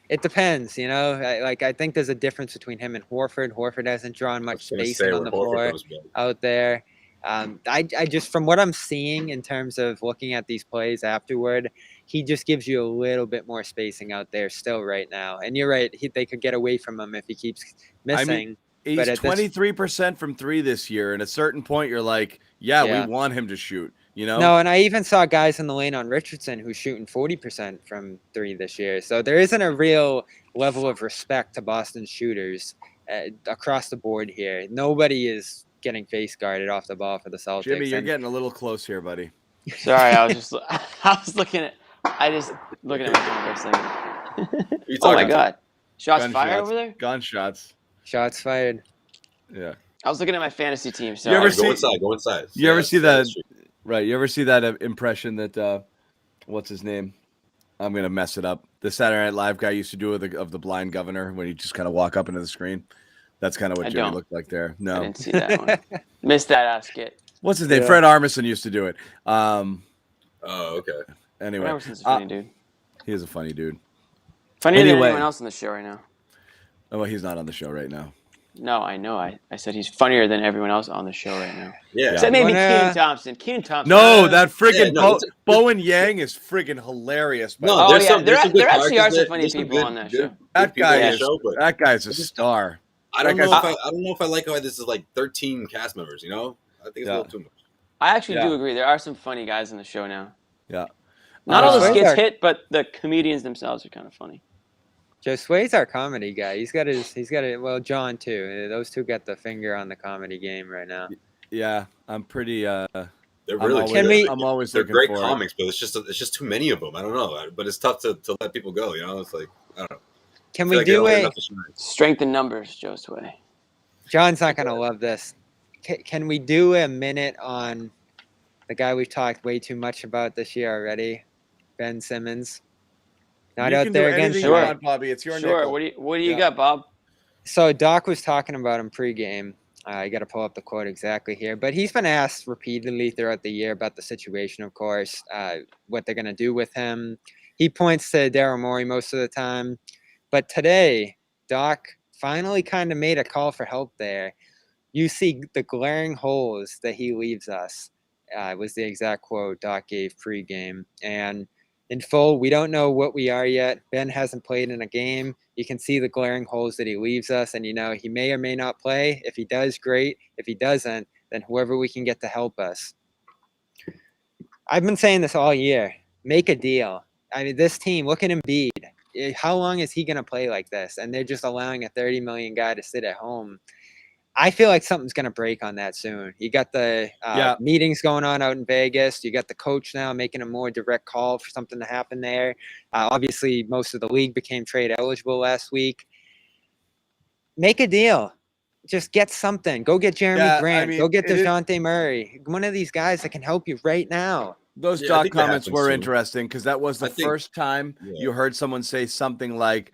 It depends, I think there's a difference between him and Horford. Horford hasn't drawn much spacing on the floor out there. I just, from what I'm seeing in terms of looking at these plays afterward, he just gives you a little bit more spacing out there still right now. And you're right, they could get away from him if he keeps missing. He's 23% from 3 this year. And at a certain point, you're like, we want him to shoot. No, and I even saw guys in the lane on Richardson who's shooting 40% from 3 this year. So there isn't a real level of respect to Boston shooters across the board here. Nobody is getting face guarded off the ball for the Celtics. Jimmy, you're getting a little close here, buddy. Sorry, I was looking at my phone for a second. Oh my God. Shots fired over there? Gunshots. Shots fired. Yeah. I was looking at my fantasy team. So go inside. You ever see that? Right. You ever see that impression that, what's his name? I'm going to mess it up. The Saturday Night Live guy used to do of the blind governor when he just kind of walk up into the screen. That's kind of what Jimmy looked like there. No. I didn't see that one. Missed that skit. What's his name? Fred Armisen used to do it. Oh, okay. Anyway. Fred Armisen's a funny dude. He is a funny dude. Funnier than anyone else on the show right now. Oh, well, he's not on the show right now. No, I know. I said he's funnier than everyone else on the show right now. Yeah. Except maybe Keenan Thompson. No, that friggin' Bowen Yang is friggin' hilarious. No, there actually are some funny people on that show. That guy's a star. I don't know if I like how this is like 13 cast members, I think it's a little too much. I actually do agree. There are some funny guys in the show now. Yeah. Not all the skits hit, but the comedians themselves are kind of funny. Josue's our comedy guy. He's got well, John too. Those two got the finger on the comedy game right now. Yeah, I'm pretty. They're really I'm always they're looking great for comics, but it's just too many of them. I don't know, but it's tough to let people go. It's like I don't know. Can we do a strength in numbers, Josue? John's not gonna love this. Can we do a minute on the guy we've talked way too much about this year already, Ben Simmons? Not out there against you want, Bobby. It's your nickel. What do you got, Bob? So Doc was talking about him pregame. I got to pull up the quote exactly here, but he's been asked repeatedly throughout the year about the situation, of course, what they're going to do with him. He points to Daryl Morey most of the time, but today Doc finally kind of made a call for help there. You see the glaring holes that he leaves us, was the exact quote Doc gave pregame. And in full, we don't know what we are yet. Ben hasn't played in a game. You can see the glaring holes that he leaves us. And, he may or may not play. If he does, great. If he doesn't, then whoever we can get to help us. I've been saying this all year. Make a deal. I mean, this team, look at Embiid. How long is he going to play like this? And they're just allowing a $30 million guy to sit at home. I feel like something's going to break on that soon. You got the meetings going on out in Vegas. You got the coach now making a more direct call for something to happen there. Obviously, most of the league became trade eligible last week. Make a deal. Just get something. Go get Jeremy Grant. Go get DeJounte Murray. One of these guys that can help you right now. Those Doc comments were interesting because that was the first time you heard someone say something like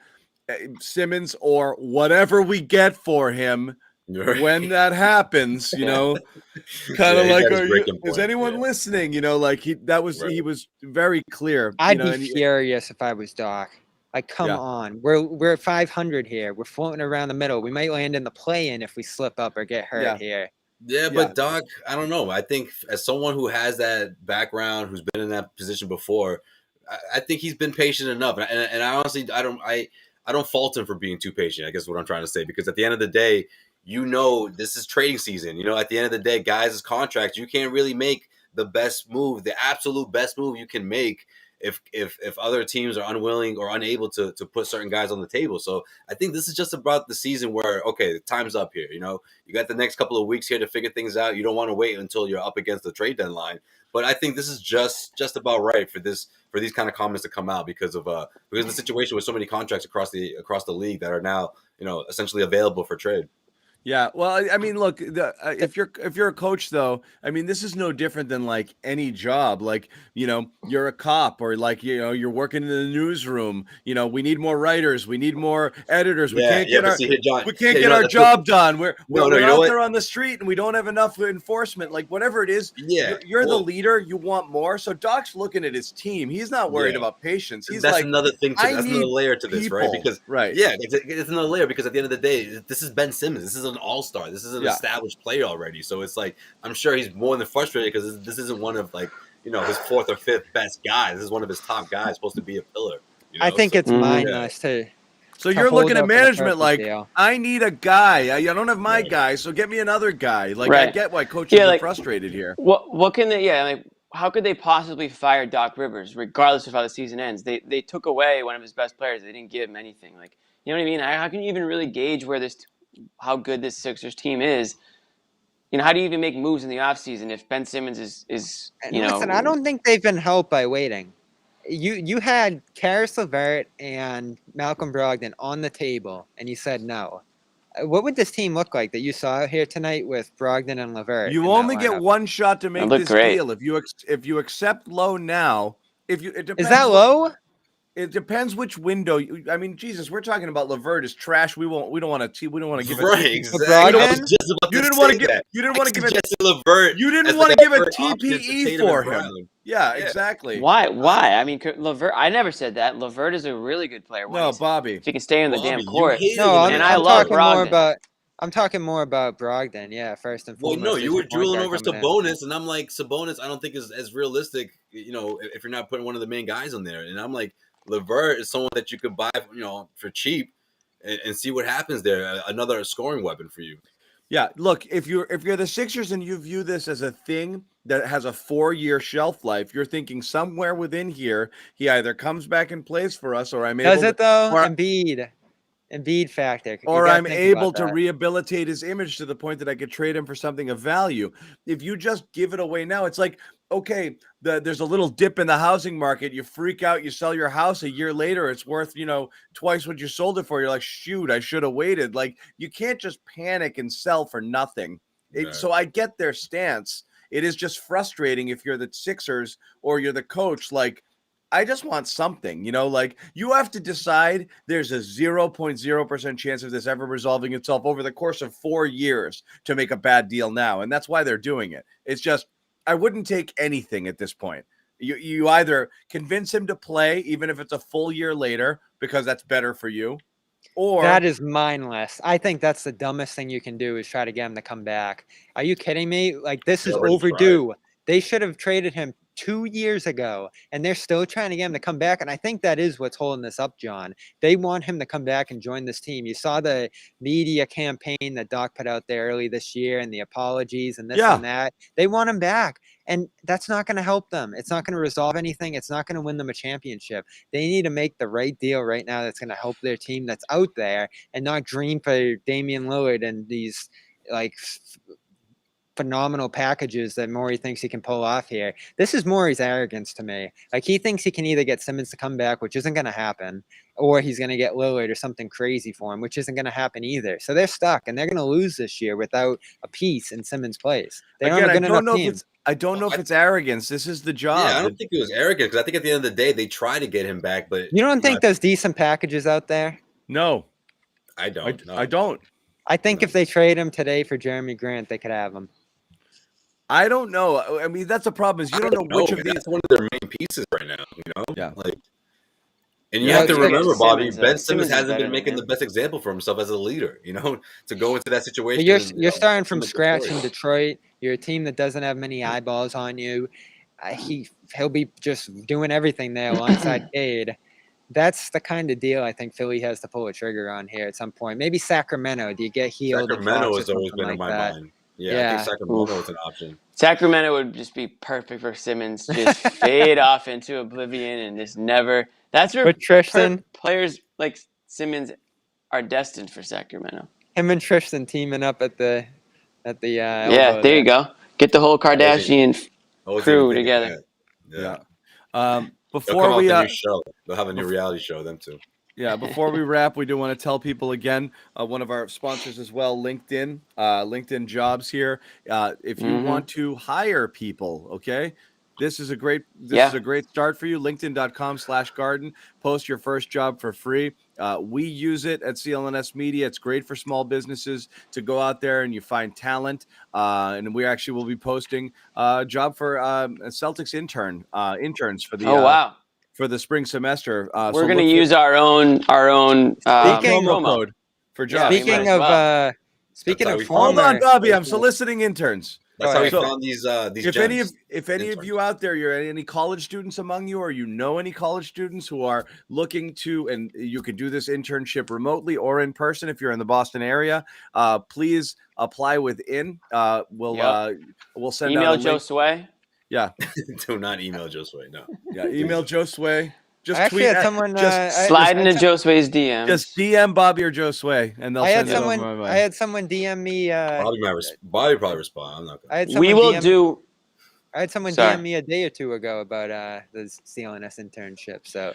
Simmons or whatever we get for him. When that happens, kind of like, is anyone listening? He was very clear. I'd be furious if I was Doc. Like, come on, we're at 500 here. We're floating around the middle. We might land in the play-in if we slip up or get hurt here. Yeah, but Doc, I don't know. I think as someone who has that background, who's been in that position before, I think he's been patient enough. And I honestly, I don't fault him for being too patient. I guess what I'm trying to say, because at the end of the day, this is trading season. At the end of the day, guys' contracts, you can't really make the best move, the absolute best move you can make if other teams are unwilling or unable to put certain guys on the table. So I think this is just about the season where, okay, time's up here. You got the next couple of weeks here to figure things out. You don't want to wait until you're up against the trade deadline. But I think this is just about right for these kind of comments to come out because of the situation with so many contracts across the league that are now, essentially available for trade. Yeah, well, I mean, look, if you're a coach, though, I mean, this is no different than like any job. Like, you're a cop, or like, you're working in the newsroom. We need more writers, we need more editors. We can't get our job done. We're out there on the street and we don't have enough enforcement. Like, whatever it is, you're the leader. You want more. So Doc's looking at his team. He's not worried about patience. He's that's another thing. That's another layer to this, right? Because it's another layer because at the end of the day, this is Ben Simmons. This is an all-star. This is an established player already. So it's like, I'm sure he's more than frustrated because this isn't one of his fourth or fifth best guys. This is one of his top guys, supposed to be a pillar. I think it's mindless too. So you're looking at management like, I need a guy. I don't have my guy, so get me another guy. Like, I get why coaches are frustrated here. What can they? How could they possibly fire Doc Rivers, regardless of how the season ends? They took away one of his best players. They didn't give him anything. Like, you know what I mean? How can you even really gauge how good this Sixers team is? How do you even make moves in the offseason if Ben Simmons is Listen, I don't think they've been helped by waiting. You had Karis LeVert and Malcolm Brogdon on the table, and you said no. What would this team look like that you saw here tonight with Brogdon and LeVert? You only get one shot to make this deal. If you accept low now, it depends. Is that low? It depends which window. I mean, Jesus, we're talking about LeVert is trash. We don't want to give it. Right, exactly. You didn't want to give LeVert. You didn't want to give a TPE for him. Yeah, exactly. Why? I mean, LeVert. I never said that. LeVert is a really good player. No, Bobby. If he can stay in the damn court. I love Brogdon. I'm talking more about Brogdon, first and foremost. Well, no, you were drooling over Sabonis, and I'm like, Sabonis, I don't think is as realistic, if you're not putting one of the main guys on there. And I'm like, LeVert is someone that you could buy, for cheap, and see what happens there. Another scoring weapon for you. Yeah, look, if you're the Sixers and you view this as a thing that has a 4-year shelf life, you're thinking somewhere within here, he either comes back and plays for us, or I'm able Does it though? Embiid factor. Or I'm able to rehabilitate his image to the point that I could trade him for something of value. If you just give it away now, it's like, okay, there's a little dip in the housing market. You freak out, you sell your house a year later, it's worth, twice what you sold it for. You're like, shoot, I should have waited. Like, you can't just panic and sell for nothing. So I get their stance. It is just frustrating if you're the Sixers or you're the coach, like, I just want something, like you have to decide there's a 0.0% chance of this ever resolving itself over the course of 4 years to make a bad deal now. And that's why they're doing it. It's just, I wouldn't take anything at this point. You either convince him to play, even if it's a full year later, because that's better for you. Or that is mindless. I think that's the dumbest thing you can do is try to get him to come back. Are you kidding me? Like, this is overdue. They should have traded him 2 years ago, and they're still trying to get him to come back. And I think that is what's holding this up, John. They want him to come back and join this team. You saw the media campaign that Doc put out there early this year and the apologies and this and that. They want him back. And that's not going to help them. It's not going to resolve anything. It's not going to win them a championship. They need to make the right deal right now that's going to help their team that's out there and not dream for Damian Lillard and these phenomenal packages that Morey thinks he can pull off here. This is Morey's arrogance to me. Like, he thinks he can either get Simmons to come back, which isn't going to happen, or he's going to get Lillard or something crazy for him, which isn't going to happen either. So they're stuck, and they're going to lose this year without a piece in Simmons' place. They don't have a good enough team. I don't know if it's arrogance. This is the job. Yeah, I don't think it was arrogant because I think at the end of the day they try to get him back, but you don't think there's decent packages out there? No, I don't. I don't. I think if they trade him today for Jeremy Grant, they could have him. I don't know. I mean, that's the problem is you don't know which of these. That's one of their main pieces right now. Yeah. And you have to remember, Bobby, Ben Simmons hasn't been making the best example for himself as a leader. To go into that situation. You're starting from scratch in Detroit. You're a team that doesn't have many eyeballs on you. He'll be just doing everything there alongside Cade. That's the kind of deal I think Philly has to pull a trigger on here at some point. Maybe Sacramento. Do you get healed? Sacramento has always been in my mind. Yeah, I think Sacramento is an option. Sacramento would just be perfect for Simmons. Just fade off into oblivion and just never. That's where Tristan players like Simmons are destined for Sacramento. Him and Tristan teaming up at the yeah, there you go. Get the whole Kardashian crew together. Yeah. Before we they'll have a new reality show. Them too. Yeah, before we wrap, we do want to tell people again, one of our sponsors as well, LinkedIn Jobs here. If you want to hire people, okay, this is a great start for you. LinkedIn.com/garden. Post your first job for free. We use it at CLNS Media. It's great for small businesses to go out there and you find talent. And we actually will be posting a job for a Celtics interns for the for the spring semester. We're going to use our own promo code for jobs. Speaking of hold on, Bobby, I'm soliciting interns. That's how we found these If any of you out there, you're any college students among you, or you know any college students who are looking to, and you could do this internship remotely or in person if you're in the Boston area, please apply within. We'll send email out Josue. Yeah. Do not email Josue. No. Yeah, email Josue. Just tweet at someone. Slide into Josue's DM. Just DM Bobby or Josue, and they'll send it over my way. I had someone DM me. Bobby probably respond. I'm not gonna. I had someone DM me a day or two ago about the CLNS internship. So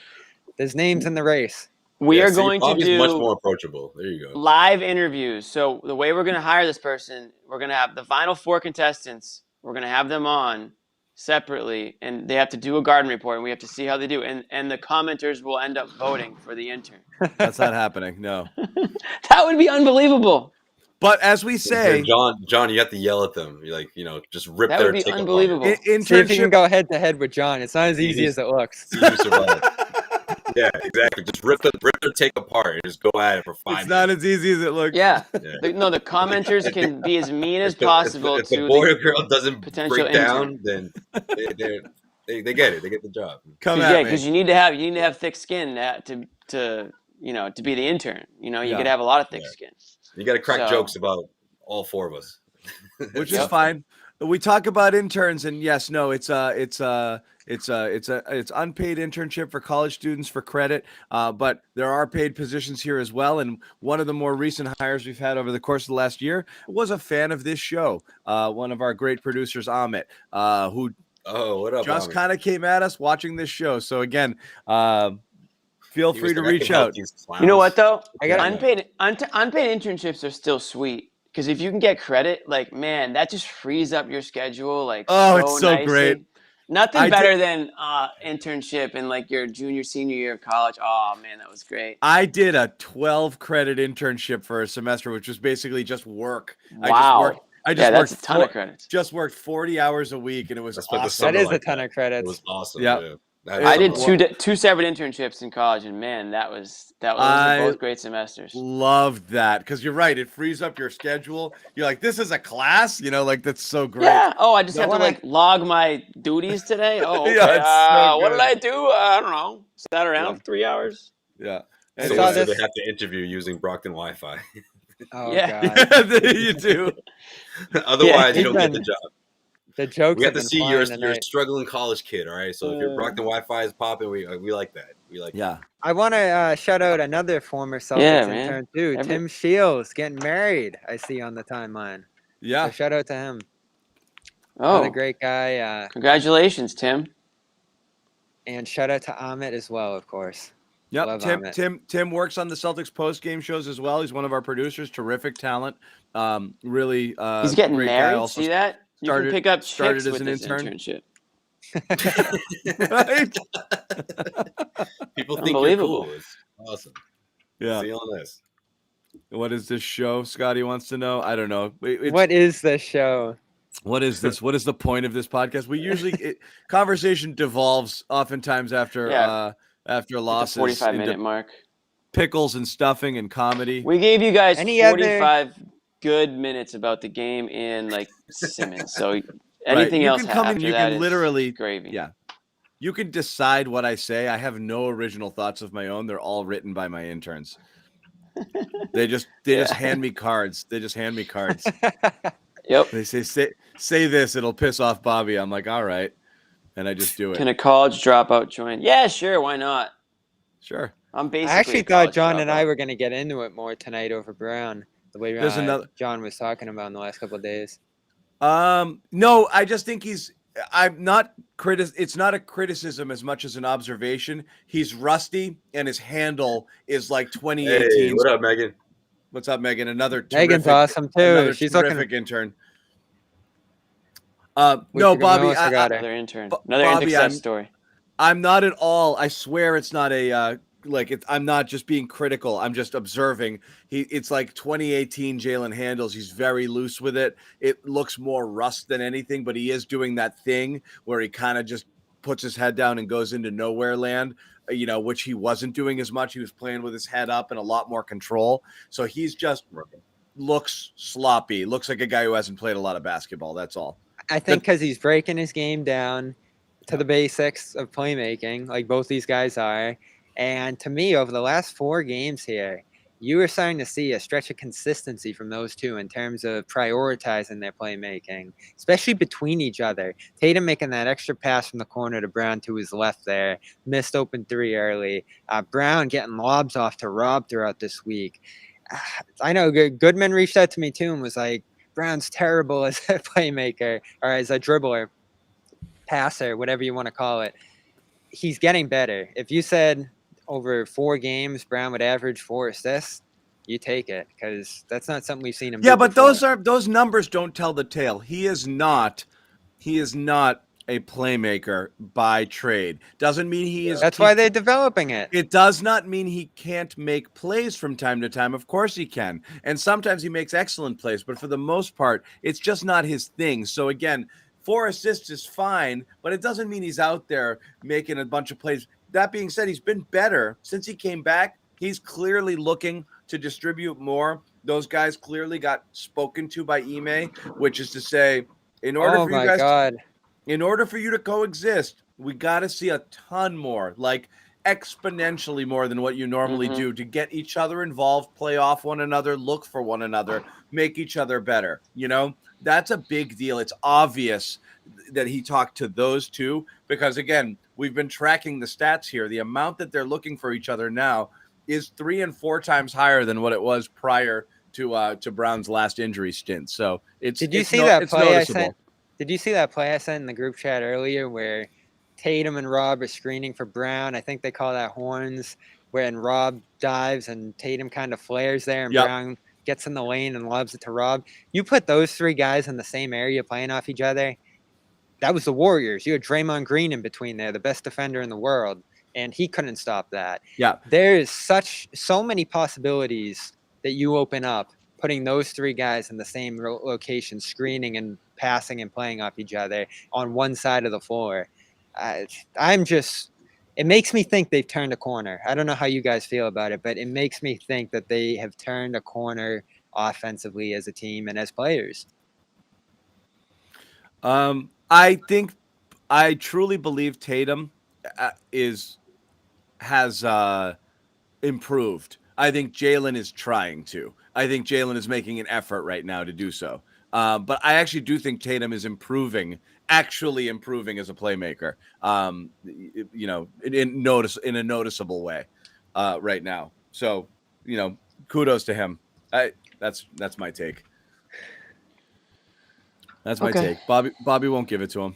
there's names in the race. We are going to do much more approachable. There you go. Live interviews. So the way we're going to hire this person, we're going to have the final 4 contestants. We're going to have them on separately, and they have to do a garden report, and we have to see how they do. And the commenters will end up voting for the intern. That's not happening. No. That would be unbelievable. But as we say, John, you have to yell at them. You just rip that their would be ticket unbelievable. Internship. See if you can go head to head with John. It's not as easy as it looks. Yeah, exactly. Just rip their take apart and just go at it for 5 minutes. It's not as easy as it looks. Yeah. The commenters can be as mean as possible. If the boy or girl doesn't break down, then they get it. They get the job. Because you need to have thick skin to be the intern. You could have a lot of thick skin. You got to crack jokes about all 4 of us, which is fine. We talk about interns, and yes, no, it's unpaid internship for college students for credit, but there are paid positions here as well. And one of the more recent hires we've had over the course of the last year was a fan of this show, one of our great producers, Amit, who what up, just Amit? kind of came at us watching this show. So again, feel free to reach out. You know what though? Unpaid internships are still sweet. Because if you can get credit, like, man, that just frees up your schedule, like, it's so nicely. great. Nothing better than internship in, like, your junior, senior year of college. Oh, man, that was great. I did a 12-credit internship for a semester, which was basically just work. Wow. That's a ton of credits. Just worked 40 hours a week, and it was awesome. That is a ton of credits. It was awesome. Yeah. I did two separate internships in college, and man, that was both great semesters. Loved that because you're right; it frees up your schedule. You're like, this is a class, like that's so great. Yeah. Oh, I just have to like log my duties today. Oh, okay. Yeah, what did I do? I don't know. Sat around 3 hours. Yeah. So they have to interview using Brockton Wi-Fi. Oh yeah. God. You do. Otherwise, you don't get the job. The jokes. We have to see you're a struggling college kid, all right? So if your Brockton Wi-Fi is popping, we like that. We like that. I want to shout out another former Celtics intern too, Tim Shields, getting married. I see on the timeline. Yeah. So shout out to him. Oh, another great guy. Congratulations, Tim. And shout out to Amit as well, of course. Yep. Tim works on the Celtics postgame shows as well. He's one of our producers. Terrific talent. Really. He's getting great married. Guy. Also see that? You can pick up chicks with this internship. Right? People think you're cool. It's awesome. Yeah. CLNS. What is this show? Scotty wants to know. I don't know. What is this show? What is this? What is the point of this podcast? We usually conversation devolves oftentimes after losses. 45-minute mark. Pickles and stuffing and comedy. We gave you guys 45 good minutes about the game and like Simmons. So anything else after you that can literally gravy. Yeah. You can decide what I say. I have no original thoughts of my own. They're all written by my interns. They just hand me cards. They just hand me cards. Yep. They say this, it'll piss off Bobby. I'm like, all right. And I just do it. Can a college dropout join? Yeah, sure, why not? Sure. I'm basically I actually thought John and I were going to get into it more tonight over Brown. The way John was talking about in the last couple of days. No, I just think it's not a criticism as much as an observation. He's rusty and his handle is like 2018. Hey, what up, Megan? What's up, Megan? Megan's awesome too. She's terrific intern. No, Bobby, another intern. Another success story. I'm not at all. I swear it's not a I'm not just being critical. I'm just observing. It's like 2018 Jalen handles. He's very loose with it. It looks more rust than anything, but he is doing that thing where he kind of just puts his head down and goes into nowhere land, which he wasn't doing as much. He was playing with his head up and a lot more control. So he's just looks sloppy. Looks like a guy who hasn't played a lot of basketball. That's all. I think because he's breaking his game down to the basics of playmaking, like both these guys are. And to me, over the last 4 games here, you are starting to see a stretch of consistency from those two in terms of prioritizing their playmaking, especially between each other. Tatum making that extra pass from the corner to Brown to his left there, missed open 3 early. Brown getting lobs off to Rob throughout this week. I know Goodman reached out to me too and was like, Brown's terrible as a playmaker or as a dribbler, passer, whatever you want to call it. He's getting better. If you said over 4 games, Brown would average 4 assists, you take it because that's not something we've seen him. Yeah, but those numbers don't tell the tale. He is not a playmaker by trade. Doesn't mean he is. That's why they're developing it. It does not mean he can't make plays from time to time. Of course he can. And sometimes he makes excellent plays, but for the most part, it's just not his thing. So again, 4 assists is fine, but it doesn't mean he's out there making a bunch of plays. That being said, he's been better since he came back. He's clearly looking to distribute more. Those guys clearly got spoken to by Ime, which is to say, in order for you to coexist, we got to see a ton more. Like exponentially more than what you normally do to get each other involved, play off one another, look for one another, make each other better. That's a big deal. It's obvious that he talked to those two because, again, we've been tracking the stats here. The amount that they're looking for each other now is 3 and 4 times higher than what it was prior to Brown's last injury stint. So it's noticeable. Did you see that play I sent in the group chat earlier where Tatum and Rob are screening for Brown? I think they call that horns, when Rob dives and Tatum kind of flares there and Brown gets in the lane and lobs it to Rob. You put those 3 guys in the same area playing off each other. That was the Warriors. You had Draymond Green in between there, the best defender in the world, and he couldn't stop that. Yeah. There's so many possibilities that you open up putting those 3 guys in the same location, screening and passing and playing off each other on one side of the floor. It makes me think they've turned a corner. I don't know how you guys feel about it, but it makes me think that they have turned a corner offensively as a team and as players. I truly believe Tatum has improved. I think Jaylen is trying to. I think Jaylen is making an effort right now to do so. But I actually do think Tatum is actually improving as a playmaker. In a noticeable way right now. So, kudos to him. That's my take. That's my take. Bobby won't give it to him.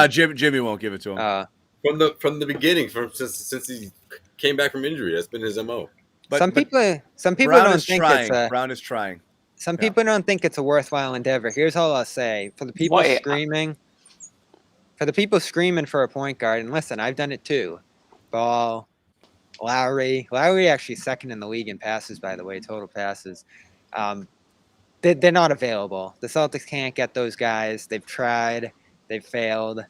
Jimmy won't give it to him. From the beginning, since he came back from injury, that's been his MO. But some people Brown don't think Brown is trying. Some people don't think it's a worthwhile endeavor. Here's all I'll say: for the people screaming for a point guard, and listen, I've done it too. Ball, Lowry actually second in the league in passes, by the way, total passes. They're not available. The Celtics can't get those guys. They've tried. They've failed.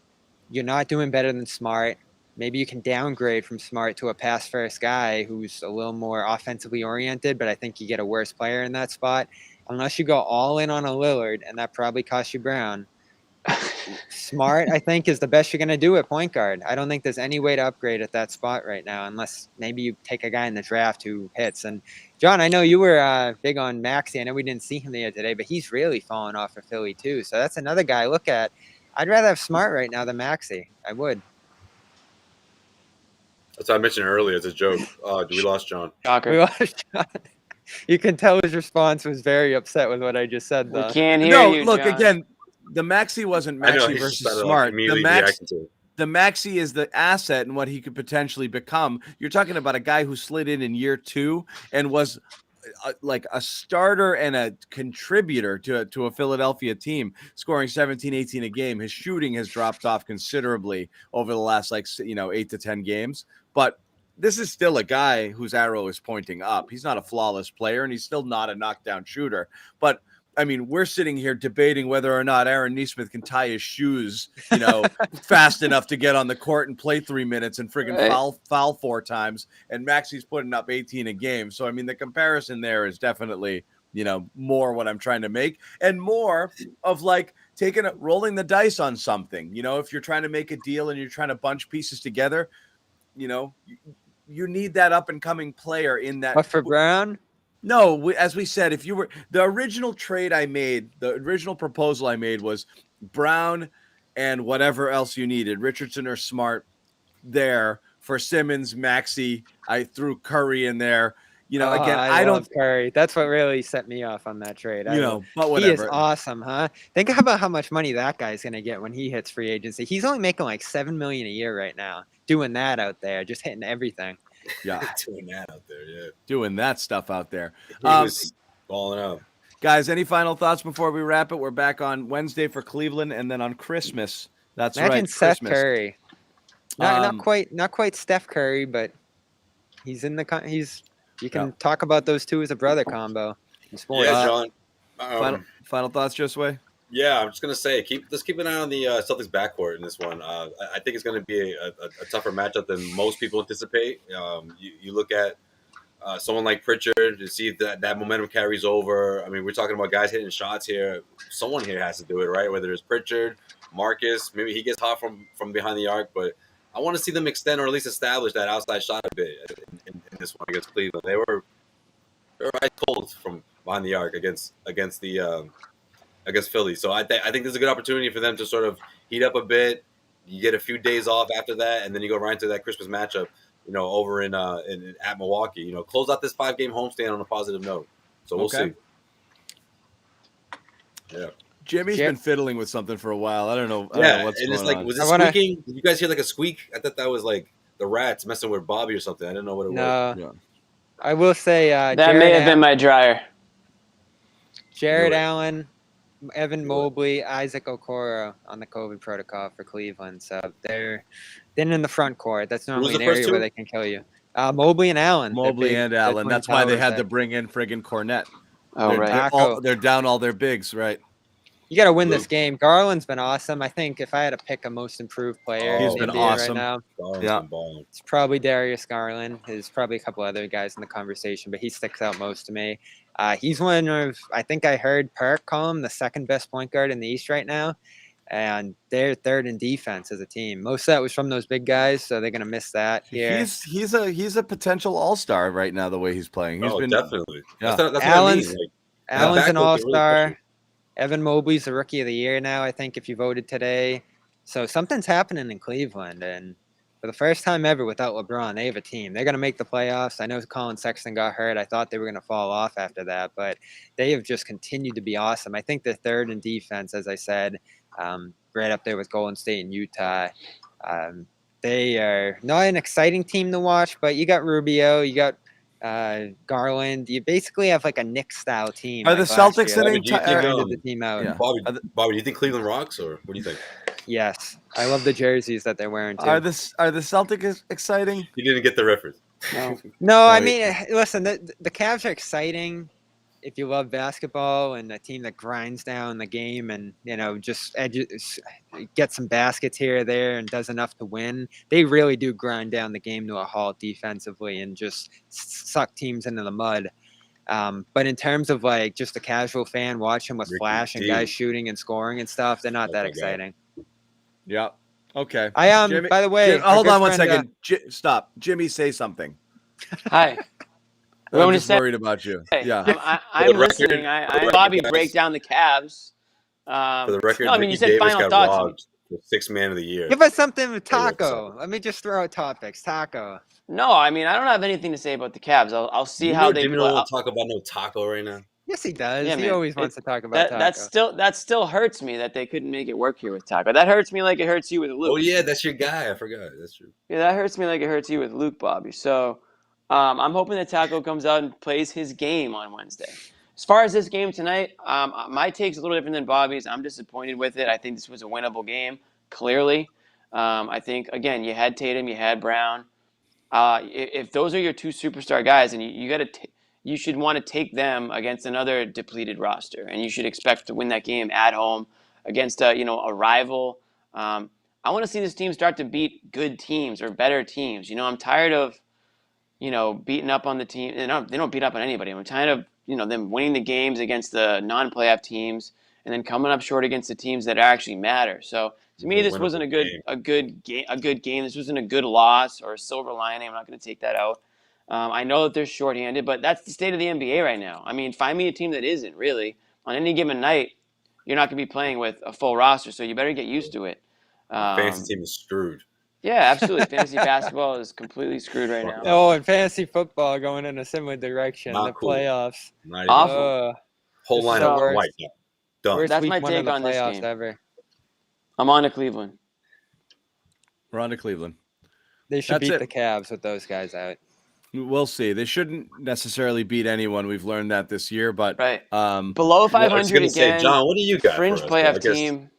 You're not doing better than Smart. Maybe you can downgrade from Smart to a pass-first guy who's a little more offensively oriented, but I think you get a worse player in that spot. Unless you go all in on a Lillard, and that probably costs you Brown. Smart, I think, is the best you're going to do at point guard. I don't think there's any way to upgrade at that spot right now, unless maybe you take a guy in the draft who hits. And, John, I know you were big on Maxey. I know we didn't see him there today, but he's really fallen off for Philly too. So that's another guy I look at. I'd rather have Smart right now than Maxey. I would. That's what I mentioned earlier as a joke. We lost John. We lost John. You can tell his response was very upset with what I just said, though. We can't hear you, look, John. Again, the Maxey wasn't Maxey versus Smart. The Maxey is the asset and what he could potentially become. You're talking about a guy who slid in year 2 and was like a starter and a contributor to a Philadelphia team, scoring 17, 18 a game. His shooting has dropped off considerably over the last 8 to 10 games. But this is still a guy whose arrow is pointing up. He's not a flawless player, and he's still not a knockdown shooter. But I mean, we're sitting here debating whether or not Aaron Nesmith can tie his shoes, fast enough to get on the court and play 3 minutes and friggin' foul 4 times. And Maxey's putting up 18 a game. So, I mean, the comparison there is definitely, more what I'm trying to make, and more of rolling the dice on something. If you're trying to make a deal and you're trying to bunch pieces together, you need that up and coming player in that. But for Brown? No, as we said, if you were the original trade I made, the original proposal I made was Brown and whatever else you needed, Richardson or Smart there for Simmons, Maxey. I threw Curry in there. I love Curry. That's what really set me off on that trade. But whatever. He is awesome, huh? Think about how much money that guy's going to get when he hits free agency. He's only making like $7 million a year right now, doing that out there, just hitting everything. Yeah, doing that out there, yeah. Doing that stuff out there. He was balling out. Guys, any final thoughts before we wrap it? We're back on Wednesday for Cleveland, and then on Christmas. That's Imagine right, Seth Christmas. Curry. Not quite Steph Curry, but he's in the you can talk about those two as a brother combo. Yeah, John. Final thoughts, Josue? Yeah, I'm just gonna say let's keep an eye on the Celtics backcourt in this one. I think it's gonna be a tougher matchup than most people anticipate. You look at someone like Pritchard to see if that momentum carries over. I mean, we're talking about guys hitting shots here. Someone here has to do it, right? Whether it's Pritchard, Marcus, maybe he gets hot from behind the arc, but I want to see them extend or at least establish that outside shot a bit in this one against Cleveland. They were ice cold from behind the arc against Philly. So I think this is a good opportunity for them to sort of heat up a bit. You get a few days off after that, and then you go right into that Christmas matchup. Over in at Milwaukee. Close out this 5-game homestand on a positive note. So we'll see. Yeah. Jimmy's been fiddling with something for a while. I don't know. What's going on. Was it squeaking? Did you guys hear like a squeak? I thought that was like the rats messing with Bobby or something. I didn't know what it was. Yeah. I will say that may have been my dryer. Jared Allen, Evan Mobley, Isaac Okoro on the COVID protocol for Cleveland. So they're then in the front court. That's normally an area where they can kill you. Mobley and Allen. Allen. That's why they had to bring in friggin' Cornette. Oh, right. They're down all their bigs, right? You got to win this game. Garland's been awesome. I think if I had to pick a most improved player he's been awesome right now, it's probably Darius Garland. There's probably a couple other guys in the conversation, but he sticks out most to me. He's one of, I think I heard Perk call him the second best point guard in the East right now, and they're third in defense as a team. Most of that was from those big guys, so they're gonna miss that here. He's a potential all-star right now. The way he's playing, definitely. Yeah. That's Allen's, what I mean. Allen's an all-star. Really, Evan Mobley's the rookie of the year now, I think, if you voted today. So something's happening in Cleveland. And for the first time ever without LeBron, they have a team. They're going to make the playoffs. I know Colin Sexton got hurt. I thought they were going to fall off after that. But they have just continued to be awesome. I think they're third in defense, as I said, right up there with Golden State and Utah. They are not an exciting team to watch, but you got Rubio, you got Garland. You basically have like a Knicks-style team. Are the Celtics the team out? Yeah. Bobby, do you think Cleveland rocks, or what do you think? Yes, I love the jerseys that they're wearing too. Are the Celtics exciting? You didn't get the reference. No. I mean, listen, the Cavs are exciting if you love basketball and a team that grinds down the game and just get some baskets here or there and does enough to win. They really do grind down the game to a halt defensively and just suck teams into the mud. But in terms of like just a casual fan watching with flash and guys shooting and scoring and stuff, they're not that exciting. Yeah. Okay. Jimmy, by the way, hold on one second. Stop. Jimmy, say something. Hi. I'm just worried about you. Yeah. I'm listening. I Bobby break down the Cavs. For the record, no, I mean, you said final thoughts. Sixth man of the year. Give us something with Taco. Let me just throw out topics. Taco. No, I mean, I don't have anything to say about the Cavs. I'll see how they Jimmy don't want to talk about no Taco right now. Yes, he does. Yeah, he always wants to talk about Taco. That still hurts me that they couldn't make it work here with Taco. That hurts me like it hurts you with Luke. Oh yeah, that's your guy. I forgot. That's true. Yeah, that hurts me like it hurts you with Luke, Bobby. So I'm hoping that Taco comes out and plays his game on Wednesday. As far as this game tonight, my take's a little different than Bobby's. I'm disappointed with it. I think this was a winnable game, clearly. I think, again, you had Tatum, you had Brown. If those are your two superstar guys, and you should want to take them against another depleted roster, and you should expect to win that game at home against a rival. I want to see this team start to beat good teams or better teams. I'm tired of beating up on the team. They don't beat up on anybody. I'm tired of them winning the games against the non-playoff teams and then coming up short against the teams that actually matter. So to me, this wasn't a good game. This wasn't a good loss or a silver lining. I'm not going to take that out. I know that they're shorthanded, but that's the state of the NBA right now. I mean, find me a team that isn't really. On any given night, you're not going to be playing with a full roster, so you better get used to it. Fantasy team is screwed. Yeah, absolutely. Fantasy basketball is completely screwed right now. Oh, and fantasy football going in a similar direction. Not the cool. Playoffs. Awful. Whole lineup white. Done. That's my take on this game. Ever. I'm on to Cleveland. We're on to Cleveland. They should beat the Cavs with those guys out. We'll see. They shouldn't necessarily beat anyone. We've learned that this year, but below 500 again. John, what do you got? Fringe playoff team.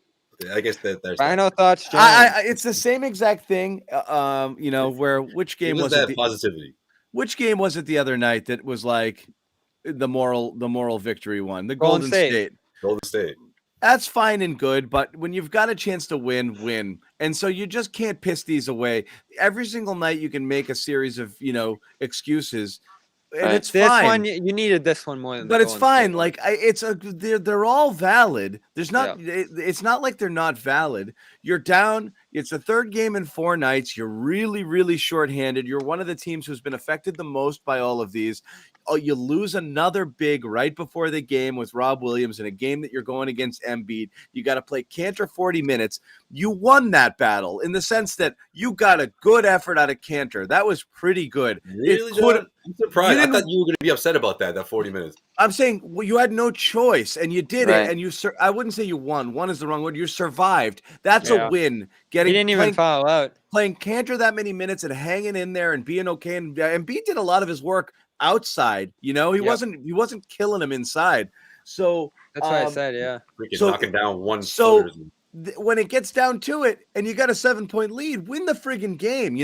I guess there's final thoughts, John. It's the same exact thing. Where which game was it? Positivity. Which game was it the other night that was like the moral victory one? The Golden State. Golden State. That's fine and good, but when you've got a chance to win. And so you just can't piss these away. Every single night you can make a series of, excuses. And it's this fine. One, you needed this one more than but it's fine. Like they're all valid. There's not. It's not like they're not valid. You're down. It's the third game in 4 nights. You're really, really shorthanded. You're one of the teams who's been affected the most by all of these. Oh, you lose another big right before the game with Rob Williams in a game that you're going against Embiid. You got to play Kanter 40 minutes. You won that battle in the sense that you got a good effort out of Kanter. That was pretty good. Really, John? I'm surprised. I thought you were going to be upset about that 40 minutes. I'm saying, well, you had no choice, and you did it, and I wouldn't say you won. One is the wrong word. You survived. That's a win. He didn't even follow out. Playing Kanter that many minutes and hanging in there and being okay. And Embiid did a lot of his work outside. He wasn't killing him inside. So that's what I said. Yeah. Freaking knocking down one. So when it gets down to it, and you got a 7-point lead, win the friggin' game.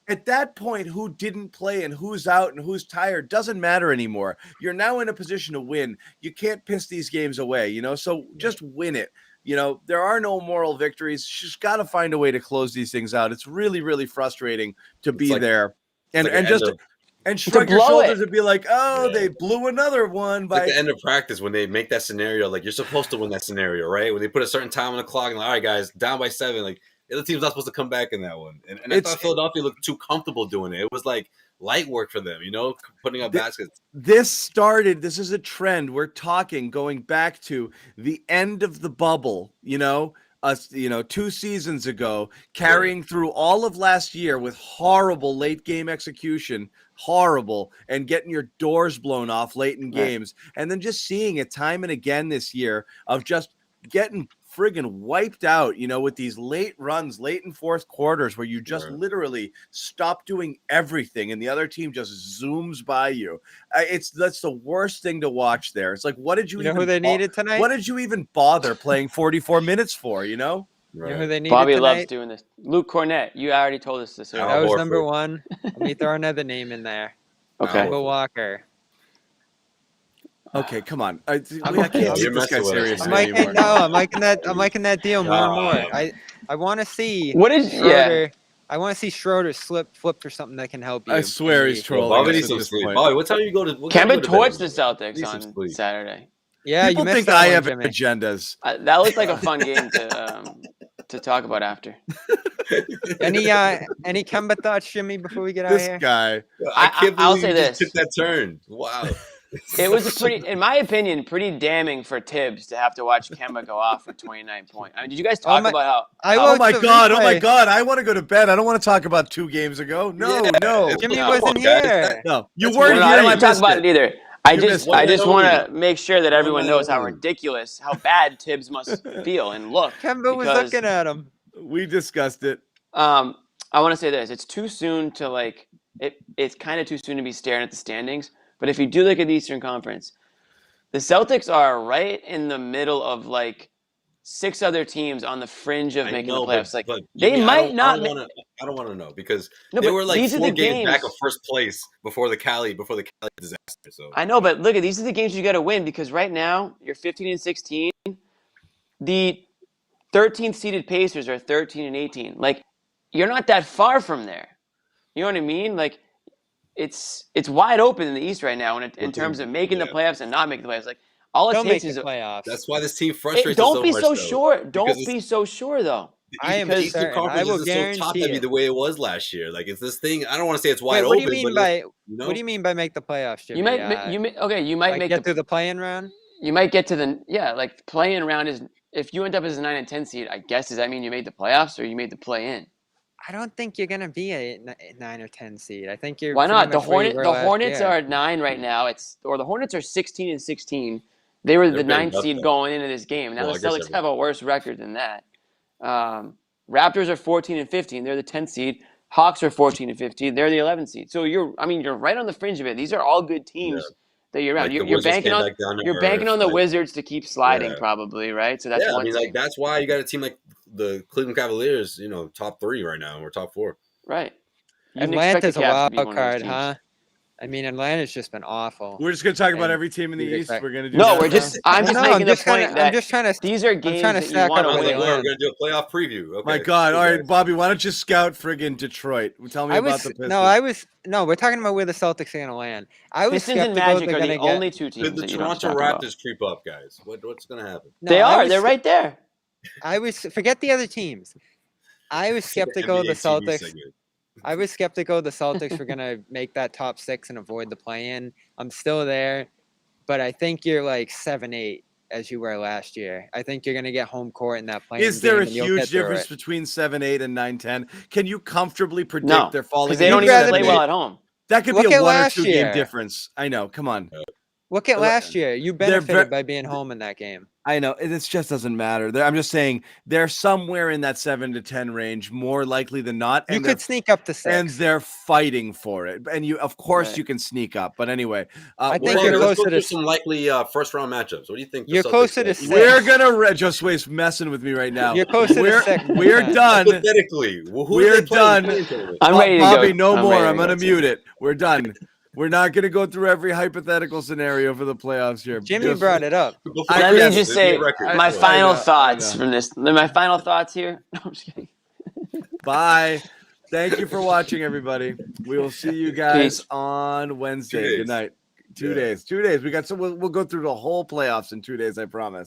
At that point, who didn't play and who's out and who's tired doesn't matter anymore. You're now in a position to win. You can't piss these games away, so just win it. There are no moral victories. Just got to find a way to close these things out. It's really, really frustrating to be there and shrug your shoulders and be like, they blew another one. It's like the end of practice when they make that scenario. Like, you're supposed to win that scenario, right? When they put a certain time on the clock and all right, guys, down by 7, like, the other team's not supposed to come back in that one. And I thought Philadelphia looked too comfortable doing it. It was like light work for them, putting up baskets. This is a trend. We're talking going back to the end of the bubble, 2 seasons ago, carrying through all of last year with horrible late game execution, and getting your doors blown off late in games. And then just seeing it time and again this year of just getting friggin' wiped out, with these late runs, late in fourth quarters where you just literally stop doing everything and the other team just zooms by you. That's the worst thing to watch there. It's like, what did you know who they needed tonight? What did you even bother playing 44 minutes for, You know who they needed Bobby tonight? loves doing this. Luke Cornett, you already told us this. That was number 1. Let me throw another name in there. Okay. Kemba Walker. Okay, come on. I can't take this guy seriously anymore. I'm liking that deal more and more. I want to see Schroeder. I want to see Schroeder flip for something that can help you. I swear he's trolling. Bobby needs some sleep. Bobby, what time you go to? Kemba torched the Celtics on Saturday. Yeah, people think I have agendas. That looked like a fun game to talk about after. Any Kemba thoughts, Jimmy, before we get out of here? This guy. I can't believe I'll say this. Took that turn. Wow. It was in my opinion, pretty damning for Tibbs to have to watch Kemba go off for 29 points. I mean, did you guys talk about how? Oh my god! I want to go to bed. I don't want to talk about 2 games ago. No. Jimmy wasn't here. No, you weren't here. I don't want to talk about it either. I just want to make sure that everyone knows how ridiculous, how bad Tibbs must feel and look. Kemba was looking at him. We discussed it. I want to say this: it's too soon to it's kind of too soon to be staring at the standings. But if you do look at the Eastern Conference, the Celtics are right in the middle of 6 other teams on the fringe of making the playoffs. But they might not. I don't want to know because they were 4 games back of first place before the Cali disaster. So I know, but look at these are the games you got to win because right now you're 15 and 16. The 13th seeded Pacers are 13 and 18. You're not that far from there. You know what I mean? It's wide open in the East right now in terms of making the playoffs and not making the playoffs. All it takes is the playoffs. That's why this team frustrates. Don't be so sure. Don't be so sure though. I am certain. I will guarantee so top heavy the way it was last year. It's this thing. I don't want to say it's wide open. What do you mean by make the playoffs, Jimmy? You might get through the play-in round. You might get to the play-in round is if you end up as a 9 and 10 seed. I guess does that mean you made the playoffs or you made the play-in? I don't think you're gonna be a 9 or 10 seed. I think you're. Why not? The Hornets are 9 right now. The Hornets are 16 and 16. They were the 9th seed going into this game. Now the Celtics have a worse record than that. Raptors are 14 and 15. They're the 10th seed. Hawks are 14 and 15. They're the 11th seed. So you're right on the fringe of it. These are all good teams that you're around. You're banking on the Wizards to keep sliding, probably, right? So that's one thing. That's why you got a team like the Cleveland Cavaliers, top 3 right now. We're top 4. Right. Atlanta's a wild card, huh? I mean, Atlanta's just been awful. We're just going to talk about every team in the East. We're going to do I'm just making the point that I'm just trying to, these are games that you want to win. We're going to do a playoff preview. Okay. My God. All right, Bobby, why don't you scout friggin' Detroit? Tell me about the Pistons. We're talking about where the Celtics are going to land. Pistons and Magic are the only 2 teams. Could the Toronto Raptors creep up, guys? What's going to happen? They're right there. Forget the other teams. I was skeptical the Celtics. I was skeptical the Celtics were going to make that top 6 and avoid the play-in. I'm still there, but I think you're like 7-8 as you were last year. I think you're going to get home court in that play-in. Is there a huge difference between 7-8 and 9-10? Can you comfortably predict they're falling? Because they don't even play well at home. That could be a 1 or 2 game difference. I know. Come on. Look at last year. You benefited by being home in that game. I know. It just doesn't matter. I'm just saying they're somewhere in that 7 to 10 range, more likely than not. And you could sneak up to 6. And they're fighting for it. And of course, you can sneak up. But anyway, I think you're closer to some likely first-round matchups. What do you think? You're closer to 6. We're gonna Josue's messing with me right now. You're closer to 6. We're done. Hypothetically, we're done. I'm ready to Bobby, go. no more. I'm gonna mute it. We're done. We're not going to go through every hypothetical scenario for the playoffs here. Jimmy brought it up. Let me just say my final thoughts from this. My final thoughts here. No, I'm just kidding. Bye. Thank you for watching, everybody. We will see you guys on Wednesday. Good night. 2 days. 2 days. We'll go through the whole playoffs in 2 days, I promise.